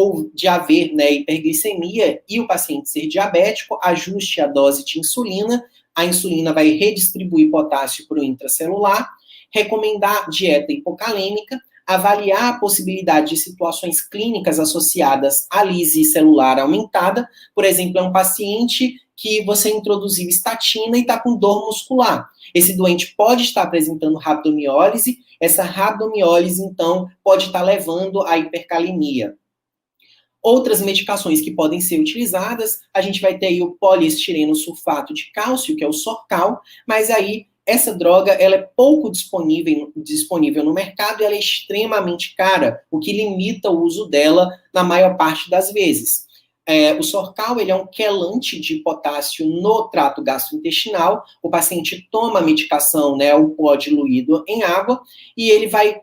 haver, né, hiperglicemia e o paciente ser diabético, ajuste a dose de insulina. A insulina vai redistribuir potássio para o intracelular. Recomendar dieta hipocalêmica. Avaliar a possibilidade de situações clínicas associadas à lise celular aumentada. Por exemplo, é um paciente que você introduziu estatina e está com dor muscular. Esse doente pode estar apresentando rabdomiólise. Essa rabdomiólise, então, pode estar levando à hipercalemia. Outras medicações que podem ser utilizadas, a gente vai ter aí o poliestireno sulfato de cálcio, que é o Sorcal, mas aí essa droga ela é pouco disponível no mercado e ela é extremamente cara, o que limita o uso dela na maior parte das vezes. O Sorcal ele é um quelante de potássio no trato gastrointestinal. O paciente toma a medicação, né, o pó diluído em água, e ele vai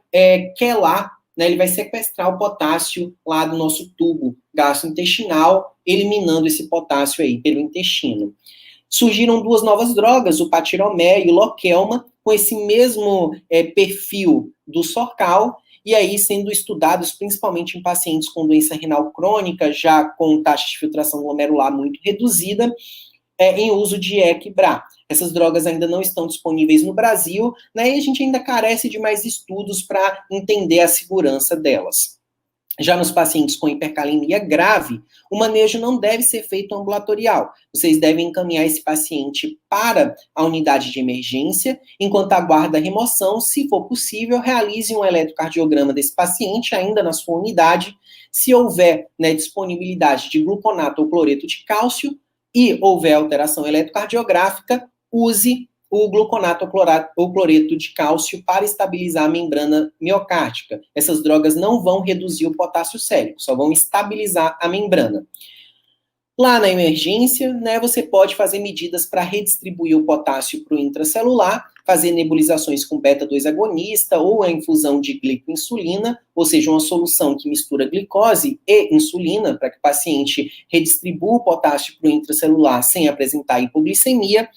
quelar, né, ele vai sequestrar o potássio lá do nosso tubo gastrointestinal, eliminando esse potássio aí pelo intestino. Surgiram 2 novas drogas, o Patiromé e o Lokelma, com esse mesmo perfil do Sorcal, e aí sendo estudados principalmente em pacientes com doença renal crônica, já com taxa de filtração glomerular muito reduzida, em uso de EC/BRA. Essas drogas ainda não estão disponíveis no Brasil, né, e a gente ainda carece de mais estudos para entender a segurança delas. Já nos pacientes com hipercalemia grave, o manejo não deve ser feito ambulatorial. Vocês devem encaminhar esse paciente para a unidade de emergência, enquanto aguarda a remoção. Se for possível, realize um eletrocardiograma desse paciente ainda na sua unidade. Se houver, né, disponibilidade de gluconato ou cloreto de cálcio e houver alteração eletrocardiográfica, use o gluconato ou cloreto de cálcio para estabilizar a membrana miocárdica. Essas drogas não vão reduzir o potássio sérico, só vão estabilizar a membrana. Lá na emergência, né, você pode fazer medidas para redistribuir o potássio para o intracelular, fazer nebulizações com beta-2 agonista ou a infusão de glicoinsulina, ou seja, uma solução que mistura glicose e insulina para que o paciente redistribua o potássio para o intracelular sem apresentar hipoglicemia.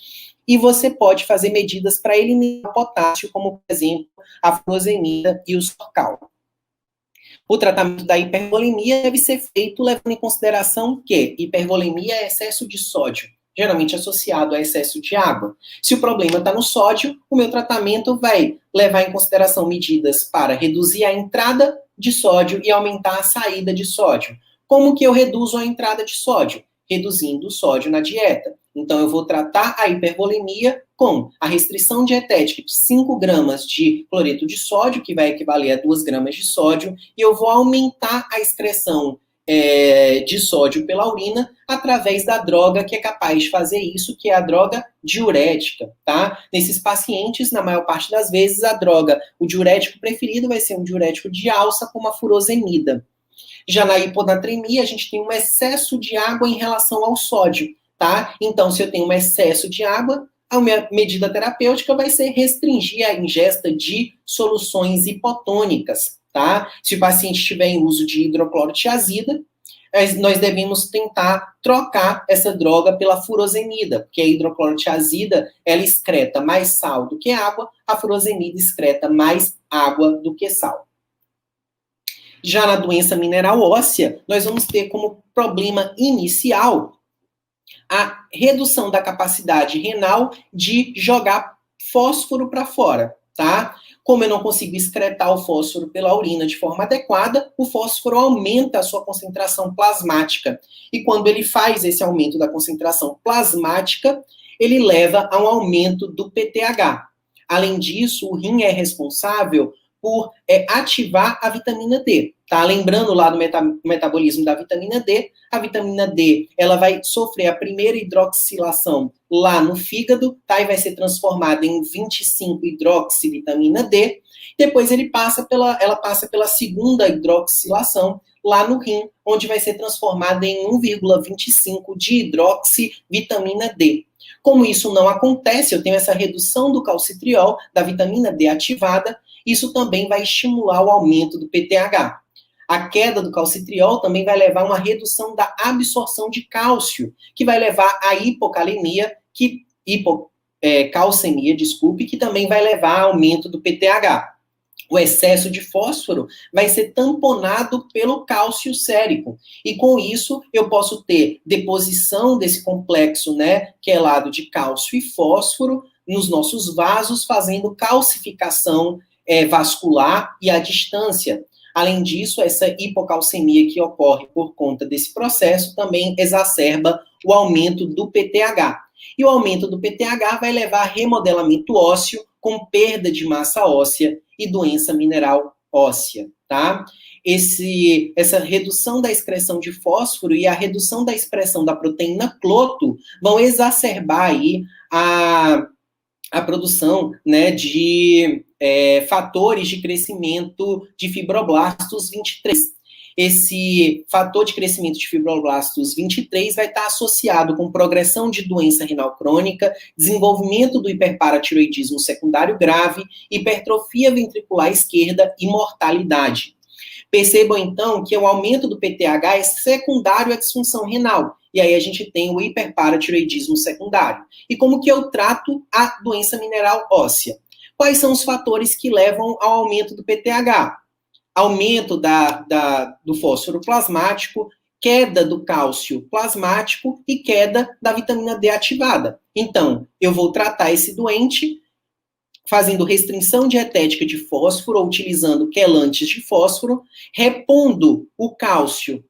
E você pode fazer medidas para eliminar o potássio, como, por exemplo, a furosemida e o Sorcal. O tratamento da hipervolemia deve ser feito levando em consideração que hipervolemia é excesso de sódio, geralmente associado a excesso de água. Se o problema está no sódio, o meu tratamento vai levar em consideração medidas para reduzir a entrada de sódio e aumentar a saída de sódio. Como que eu reduzo a entrada de sódio? Reduzindo o sódio na dieta. Então, eu vou tratar a hipervolemia com a restrição dietética de 5 gramas de cloreto de sódio, que vai equivaler a 2 gramas de sódio, e eu vou aumentar a excreção de sódio pela urina através da droga que é capaz de fazer isso, que é a droga diurética, tá? Nesses pacientes, na maior parte das vezes, o diurético preferido vai ser um diurético de alça, como a furosemida. Já na hiponatremia, a gente tem um excesso de água em relação ao sódio, tá? Então, se eu tenho um excesso de água, a minha medida terapêutica vai ser restringir a ingesta de soluções hipotônicas, tá? Se o paciente estiver em uso de hidroclorotiazida, nós devemos tentar trocar essa droga pela furosemida, porque a hidroclorotiazida, ela excreta mais sal do que água, a furosemida excreta mais água do que sal. Já na doença mineral óssea, nós vamos ter como problema inicial a redução da capacidade renal de jogar fósforo para fora, tá? Como eu não consigo excretar o fósforo pela urina de forma adequada, o fósforo aumenta a sua concentração plasmática. E quando ele faz esse aumento da concentração plasmática, ele leva a um aumento do PTH. Além disso, o rim é responsável por ativar a vitamina D, tá? Lembrando lá do metabolismo da vitamina D, a vitamina D, ela vai sofrer a primeira hidroxilação lá no fígado, tá? E vai ser transformada em 25-hidroxivitamina D. Depois ela passa pela segunda hidroxilação lá no rim, onde vai ser transformada em 1,25 de hidroxivitamina D. Como isso não acontece, eu tenho essa redução do calcitriol, da vitamina D ativada, isso também vai estimular o aumento do PTH. A queda do calcitriol também vai levar a uma redução da absorção de cálcio, que vai levar à hipocalemia, calcemia, que também vai levar a aumento do PTH. O excesso de fósforo vai ser tamponado pelo cálcio sérico. E com isso, eu posso ter deposição desse complexo, né, quelado de cálcio e fósforo nos nossos vasos, fazendo calcificação vascular e à distância. Além disso, essa hipocalcemia que ocorre por conta desse processo também exacerba o aumento do PTH. E o aumento do PTH vai levar a remodelamento ósseo com perda de massa óssea e doença mineral óssea, tá? Essa redução da excreção de fósforo e a redução da expressão da proteína cloto vão exacerbar aí a produção, né, de fatores de crescimento de fibroblastos 23. Esse fator de crescimento de fibroblastos 23 vai estar associado com progressão de doença renal crônica, desenvolvimento do hiperparatiroidismo secundário grave, hipertrofia ventricular esquerda e mortalidade. Percebam, então, que o aumento do PTH é secundário à disfunção renal. E aí a gente tem o hiperparatiroidismo secundário. E como que eu trato a doença mineral óssea? Quais são os fatores que levam ao aumento do PTH? Aumento do fósforo plasmático, queda do cálcio plasmático e queda da vitamina D ativada. Então, eu vou tratar esse doente fazendo restrição dietética de fósforo, ou utilizando quelantes de fósforo, repondo o cálcio,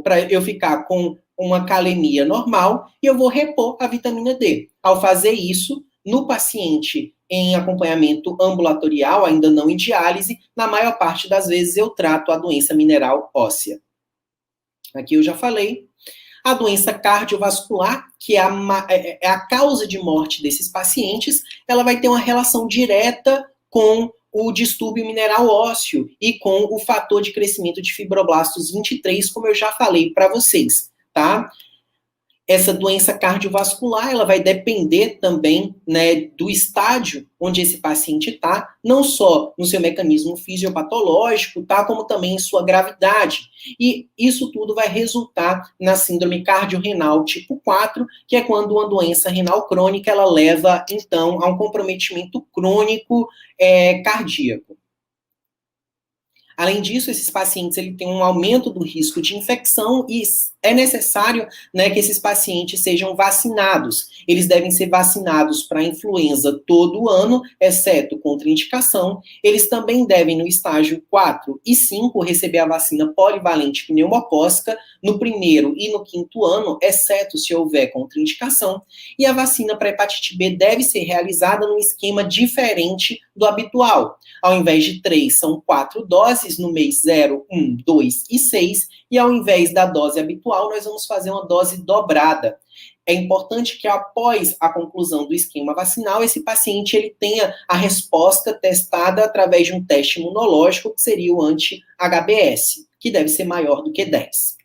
para eu ficar com uma calemia normal, e eu vou repor a vitamina D. Ao fazer isso, no paciente em acompanhamento ambulatorial, ainda não em diálise, na maior parte das vezes eu trato a doença mineral óssea. Aqui eu já falei. A doença cardiovascular, que é a causa de morte desses pacientes, ela vai ter uma relação direta com o distúrbio mineral ósseo e com o fator de crescimento de fibroblastos 23, como eu já falei para vocês, tá? Essa doença cardiovascular, ela vai depender também, né, do estágio onde esse paciente está, não só no seu mecanismo fisiopatológico, tá, como também em sua gravidade. E isso tudo vai resultar na síndrome cardiorrenal tipo 4, que é quando uma doença renal crônica, ela leva, então, a um comprometimento crônico cardíaco. Além disso, esses pacientes têm um aumento do risco de infecção e é necessário, né, que esses pacientes sejam vacinados. Eles devem ser vacinados para a influenza todo ano, exceto contraindicação. Eles também devem, no estágio 4 e 5, receber a vacina polivalente pneumocócica no primeiro e no quinto ano, exceto se houver contraindicação. E a vacina para hepatite B deve ser realizada num esquema diferente do habitual. Ao invés de 3, são 4 doses no mês 0, 1, 2 e 6, e ao invés da dose habitual, nós vamos fazer uma dose dobrada. É importante que após a conclusão do esquema vacinal, esse paciente ele tenha a resposta testada através de um teste imunológico, que seria o anti-HBs, que deve ser maior do que 10.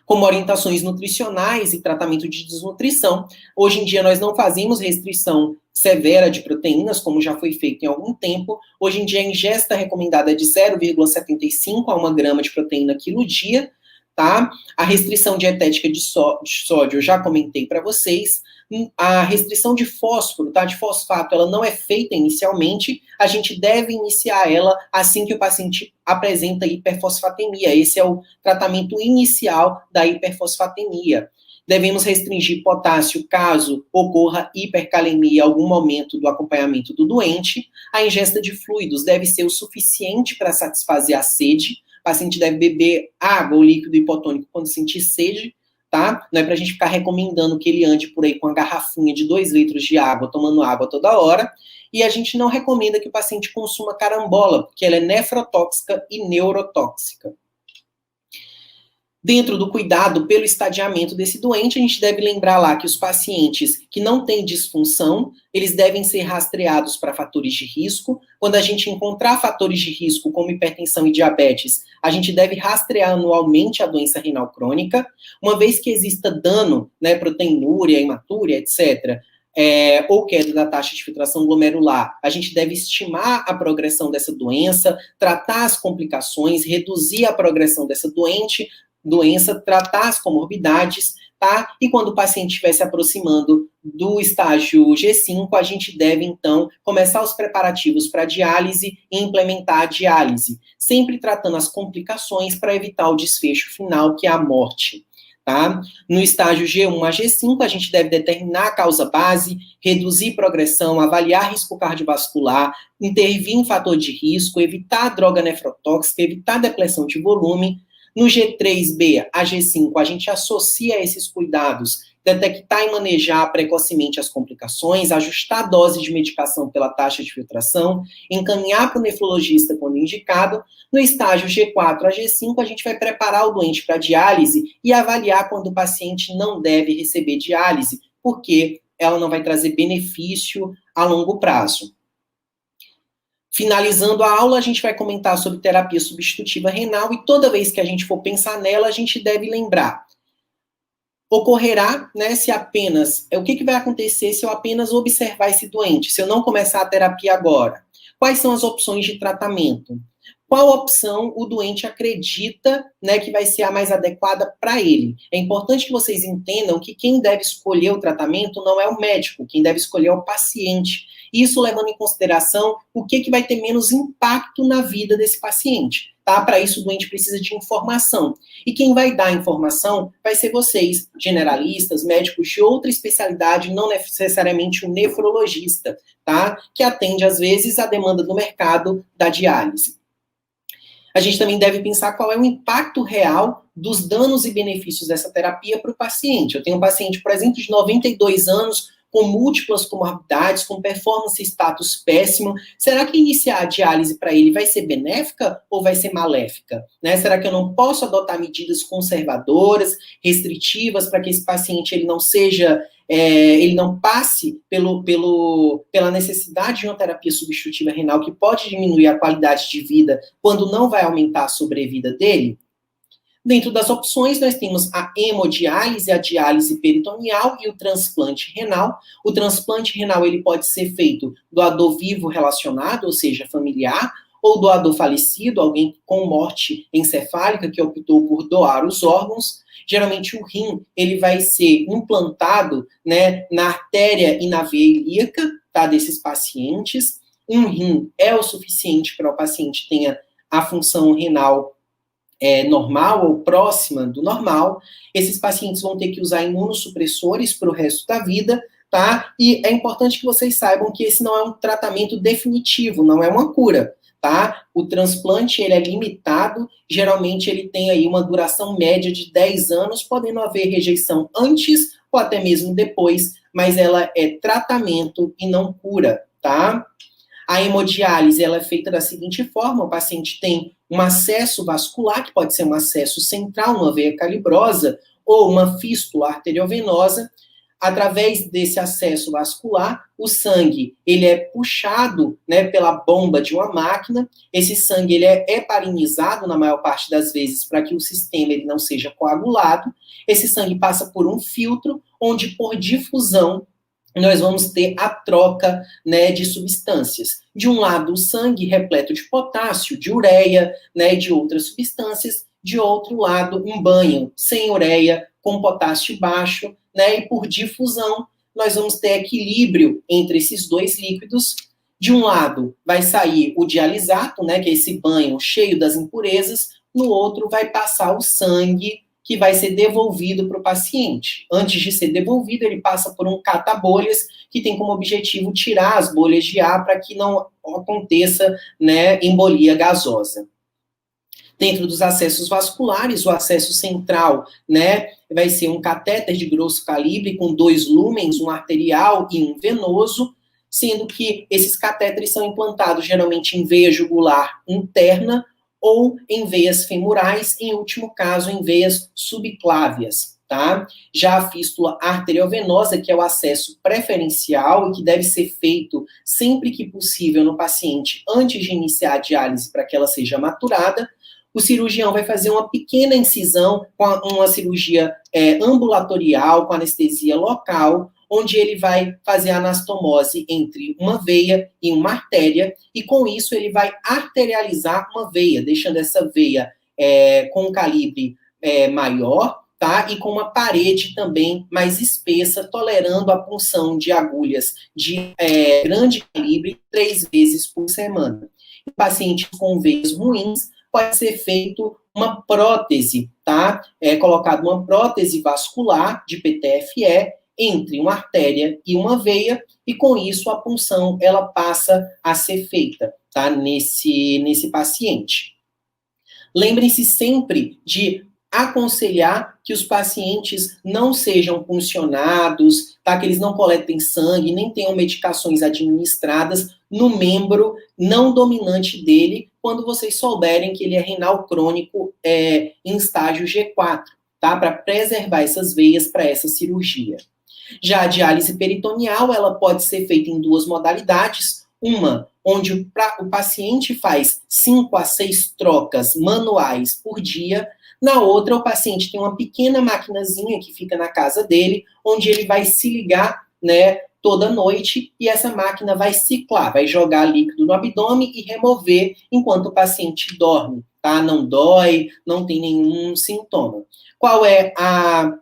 como orientações nutricionais e tratamento de desnutrição. Hoje em dia nós não fazemos restrição severa de proteínas, como já foi feito em algum tempo. Hoje em dia a ingesta recomendada é de 0,75 a 1 grama de proteína quilo dia, tá? A restrição dietética de sódio eu já comentei para vocês. A restrição de fósforo, tá? De fosfato, ela não é feita inicialmente, a gente deve iniciar ela assim que o paciente apresenta hiperfosfatemia. Esse é o tratamento inicial da hiperfosfatemia. Devemos restringir potássio caso ocorra hipercalemia em algum momento do acompanhamento do doente. A ingesta de fluidos deve ser o suficiente para satisfazer a sede. O paciente deve beber água ou líquido hipotônico quando sentir sede, tá? Não é pra gente ficar recomendando que ele ande por aí com uma garrafinha de 2 litros de água, tomando água toda hora. E a gente não recomenda que o paciente consuma carambola, porque ela é nefrotóxica e neurotóxica. Dentro do cuidado pelo estadiamento desse doente, a gente deve lembrar lá que os pacientes que não têm disfunção, eles devem ser rastreados para fatores de risco. Quando a gente encontrar fatores de risco, como hipertensão e diabetes, a gente deve rastrear anualmente a doença renal crônica. Uma vez que exista dano, né, proteinúria, hematúria, etc., ou queda da taxa de filtração glomerular, a gente deve estimar a progressão dessa doença, tratar as complicações, reduzir a progressão dessa doença, tratar as comorbidades, tá? E quando o paciente estiver se aproximando do estágio G5, a gente deve, então, começar os preparativos para a diálise e implementar a diálise, sempre tratando as complicações para evitar o desfecho final, que é a morte, tá? No estágio G1 a G5, a gente deve determinar a causa base, reduzir progressão, avaliar risco cardiovascular, intervir em fator de risco, evitar droga nefrotóxica, evitar depressão de volume. No G3B a G5, a gente associa esses cuidados, detectar e manejar precocemente as complicações, ajustar a dose de medicação pela taxa de filtração, encaminhar para o nefrologista quando indicado. No estágio G4 a G5, a gente vai preparar o doente para diálise e avaliar quando o paciente não deve receber diálise, porque ela não vai trazer benefício a longo prazo. Finalizando a aula, a gente vai comentar sobre terapia substitutiva renal e toda vez que a gente for pensar nela, a gente deve lembrar. Ocorrerá, né, se apenas... O que vai acontecer se eu apenas observar esse doente, se eu não começar a terapia agora? Quais são as opções de tratamento? Qual opção o doente acredita, né, que vai ser a mais adequada para ele? É importante que vocês entendam que quem deve escolher o tratamento não é o médico, quem deve escolher é o paciente. Isso levando em consideração o que vai ter menos impacto na vida desse paciente, tá? Para isso, o doente precisa de informação. E quem vai dar a informação vai ser vocês, generalistas, médicos de outra especialidade, não necessariamente um nefrologista, tá? Que atende, às vezes, a demanda do mercado da diálise. A gente também deve pensar qual é o impacto real dos danos e benefícios dessa terapia para o paciente. Eu tenho um paciente, por exemplo, de 92 anos, com múltiplas comorbidades, com performance e status péssimo. Será que iniciar a diálise para ele vai ser benéfica ou vai ser maléfica? Né? Será que eu não posso adotar medidas conservadoras, restritivas, para que esse paciente ele não seja... ele não passe pela necessidade de uma terapia substitutiva renal que pode diminuir a qualidade de vida quando não vai aumentar a sobrevida dele? Dentro das opções, nós temos a hemodiálise, a diálise peritoneal e o transplante renal. O transplante renal ele pode ser feito doador vivo relacionado, ou seja, familiar, ou doador falecido, alguém com morte encefálica que optou por doar os órgãos. Geralmente o rim ele vai ser implantado, né, na artéria e na veia ilíaca, tá, desses pacientes. Um rim é o suficiente para o paciente tenha a função renal normal ou próxima do normal. Esses pacientes vão ter que usar imunossupressores para o resto da vida, tá? E é importante que vocês saibam que esse não é um tratamento definitivo, não é uma cura, tá? O transplante, ele é limitado, geralmente ele tem aí uma duração média de 10 anos, podendo haver rejeição antes ou até mesmo depois, mas ela é tratamento e não cura, tá? A hemodiálise, ela é feita da seguinte forma: o paciente tem um acesso vascular, que pode ser um acesso central, uma veia calibrosa, ou uma fístula arteriovenosa. através desse acesso vascular, o sangue ele é puxado, né, pela bomba de uma máquina. Esse sangue ele é heparinizado na maior parte das vezes para que o sistema ele não seja coagulado. Esse sangue passa por um filtro, onde por difusão nós vamos ter a troca, né, de substâncias. De um lado, o sangue repleto de potássio, de ureia, né, e de outras substâncias. De outro lado, um banho sem ureia, com potássio baixo, né, e por difusão, nós vamos ter equilíbrio entre esses dois líquidos. De um lado, vai sair o dialisato, né, que é esse banho cheio das impurezas. No outro, vai passar o sangue, que vai ser devolvido para o paciente. Antes de ser devolvido, ele passa por um cata-bolhas, que tem como objetivo tirar as bolhas de ar para que não aconteça, né, embolia gasosa. Dentro dos acessos vasculares, o acesso central, né, vai ser um catéter de grosso calibre com 2 lúmens, um arterial e um venoso, sendo que esses catéteres são implantados geralmente em veia jugular interna ou em veias femorais, em último caso, em veias subclávias, tá? Já a fístula arteriovenosa, que é o acesso preferencial e que deve ser feito sempre que possível no paciente antes de iniciar a diálise para que ela seja maturada, o cirurgião vai fazer uma pequena incisão com uma cirurgia ambulatorial, com anestesia local, onde ele vai fazer a anastomose entre uma veia e uma artéria, e com isso ele vai arterializar uma veia, deixando essa veia com um calibre maior, tá? E com uma parede também mais espessa, tolerando a punção de agulhas de grande calibre 3 vezes por semana. Em pacientes com veias ruins, pode ser feito uma prótese, tá? É colocado uma prótese vascular de PTFE entre uma artéria e uma veia, e com isso a punção ela passa a ser feita, tá? Nesse paciente. Lembrem-se sempre de aconselhar que os pacientes não sejam puncionados, tá? Que eles não coletem sangue, nem tenham medicações administradas no membro não dominante dele, quando vocês souberem que ele é renal crônico em estágio G4, tá? Para preservar essas veias para essa cirurgia. Já a diálise peritoneal, ela pode ser feita em 2 modalidades, uma onde o paciente faz 5 a 6 trocas manuais por dia. Na outra, o paciente tem uma pequena maquinazinha que fica na casa dele, onde ele vai se ligar, né, toda noite, e essa máquina vai ciclar, vai jogar líquido no abdômen e remover enquanto o paciente dorme, tá? Não dói, não tem nenhum sintoma. Qual é a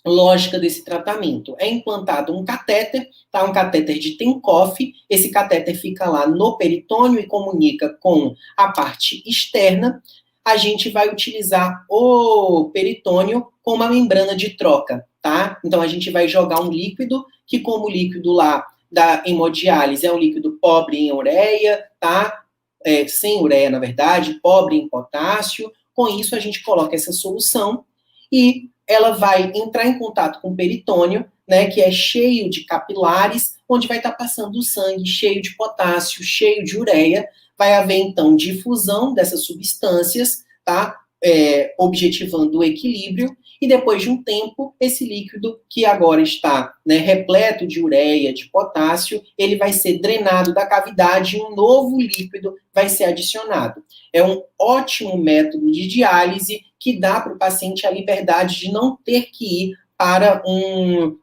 lógica desse tratamento? É implantado um catéter, tá? Um catéter de Tinkoff. Esse catéter fica lá no peritônio e comunica com a parte externa. A gente vai utilizar o peritônio com uma membrana de troca, tá? Então, a gente vai jogar um líquido, que como o líquido lá da hemodiálise é um líquido pobre em ureia, tá? Sem ureia, na verdade, pobre em potássio. Com isso, a gente coloca essa solução e ela vai entrar em contato com o peritônio, né, que é cheio de capilares, onde vai estar passando o sangue cheio de potássio, cheio de ureia. Vai haver, então, difusão dessas substâncias, tá? Objetivando o equilíbrio, e depois de um tempo, esse líquido, que agora está, né, repleto de ureia, de potássio, ele vai ser drenado da cavidade e um novo líquido vai ser adicionado. É um ótimo método de diálise que dá para o paciente a liberdade de não ter que ir para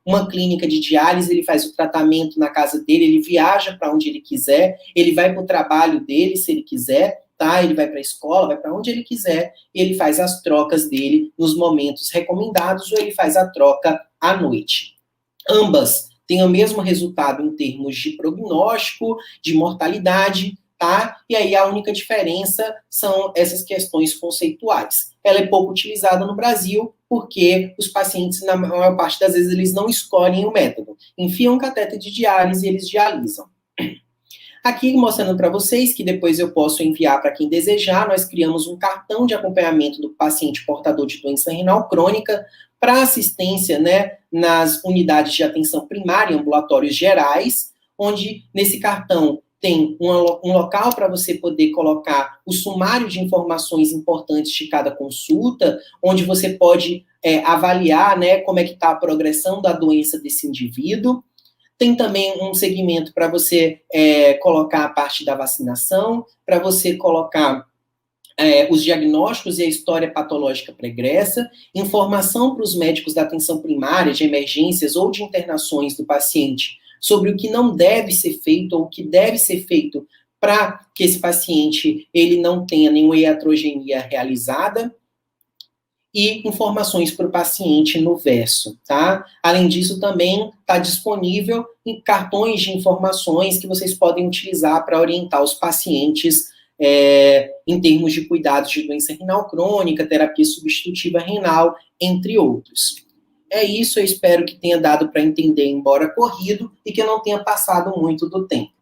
uma clínica de diálise. Ele faz o tratamento na casa dele, ele viaja para onde ele quiser, ele vai para o trabalho dele, se ele quiser, tá? Ele vai para a escola, vai para onde ele quiser, e ele faz as trocas dele nos momentos recomendados, ou ele faz a troca à noite. Ambas têm o mesmo resultado em termos de prognóstico, de mortalidade, tá? E aí a única diferença são essas questões conceituais. Ela é pouco utilizada no Brasil, porque os pacientes, na maior parte das vezes, eles não escolhem o método. Enfiam um catéter de diálise e eles dialisam. Aqui, mostrando para vocês, que depois eu posso enviar para quem desejar, nós criamos um cartão de acompanhamento do paciente portador de doença renal crônica para assistência, né, nas unidades de atenção primária, ambulatórios gerais, onde, nesse cartão, tem um local para você poder colocar o sumário de informações importantes de cada consulta, onde você pode avaliar, né, como é que está a progressão da doença desse indivíduo. Tem também um segmento para você colocar a parte da vacinação, para você colocar os diagnósticos e a história patológica pregressa, informação para os médicos da atenção primária, de emergências ou de internações do paciente, sobre o que não deve ser feito ou o que deve ser feito para que esse paciente ele não tenha nenhuma iatrogenia realizada, e informações para o paciente no verso, tá? Além disso, também está disponível em cartões de informações que vocês podem utilizar para orientar os pacientes em termos de cuidados de doença renal crônica, terapia substitutiva renal, entre outros. É isso, eu espero que tenha dado para entender, embora corrido, e que eu não tenha passado muito do tempo.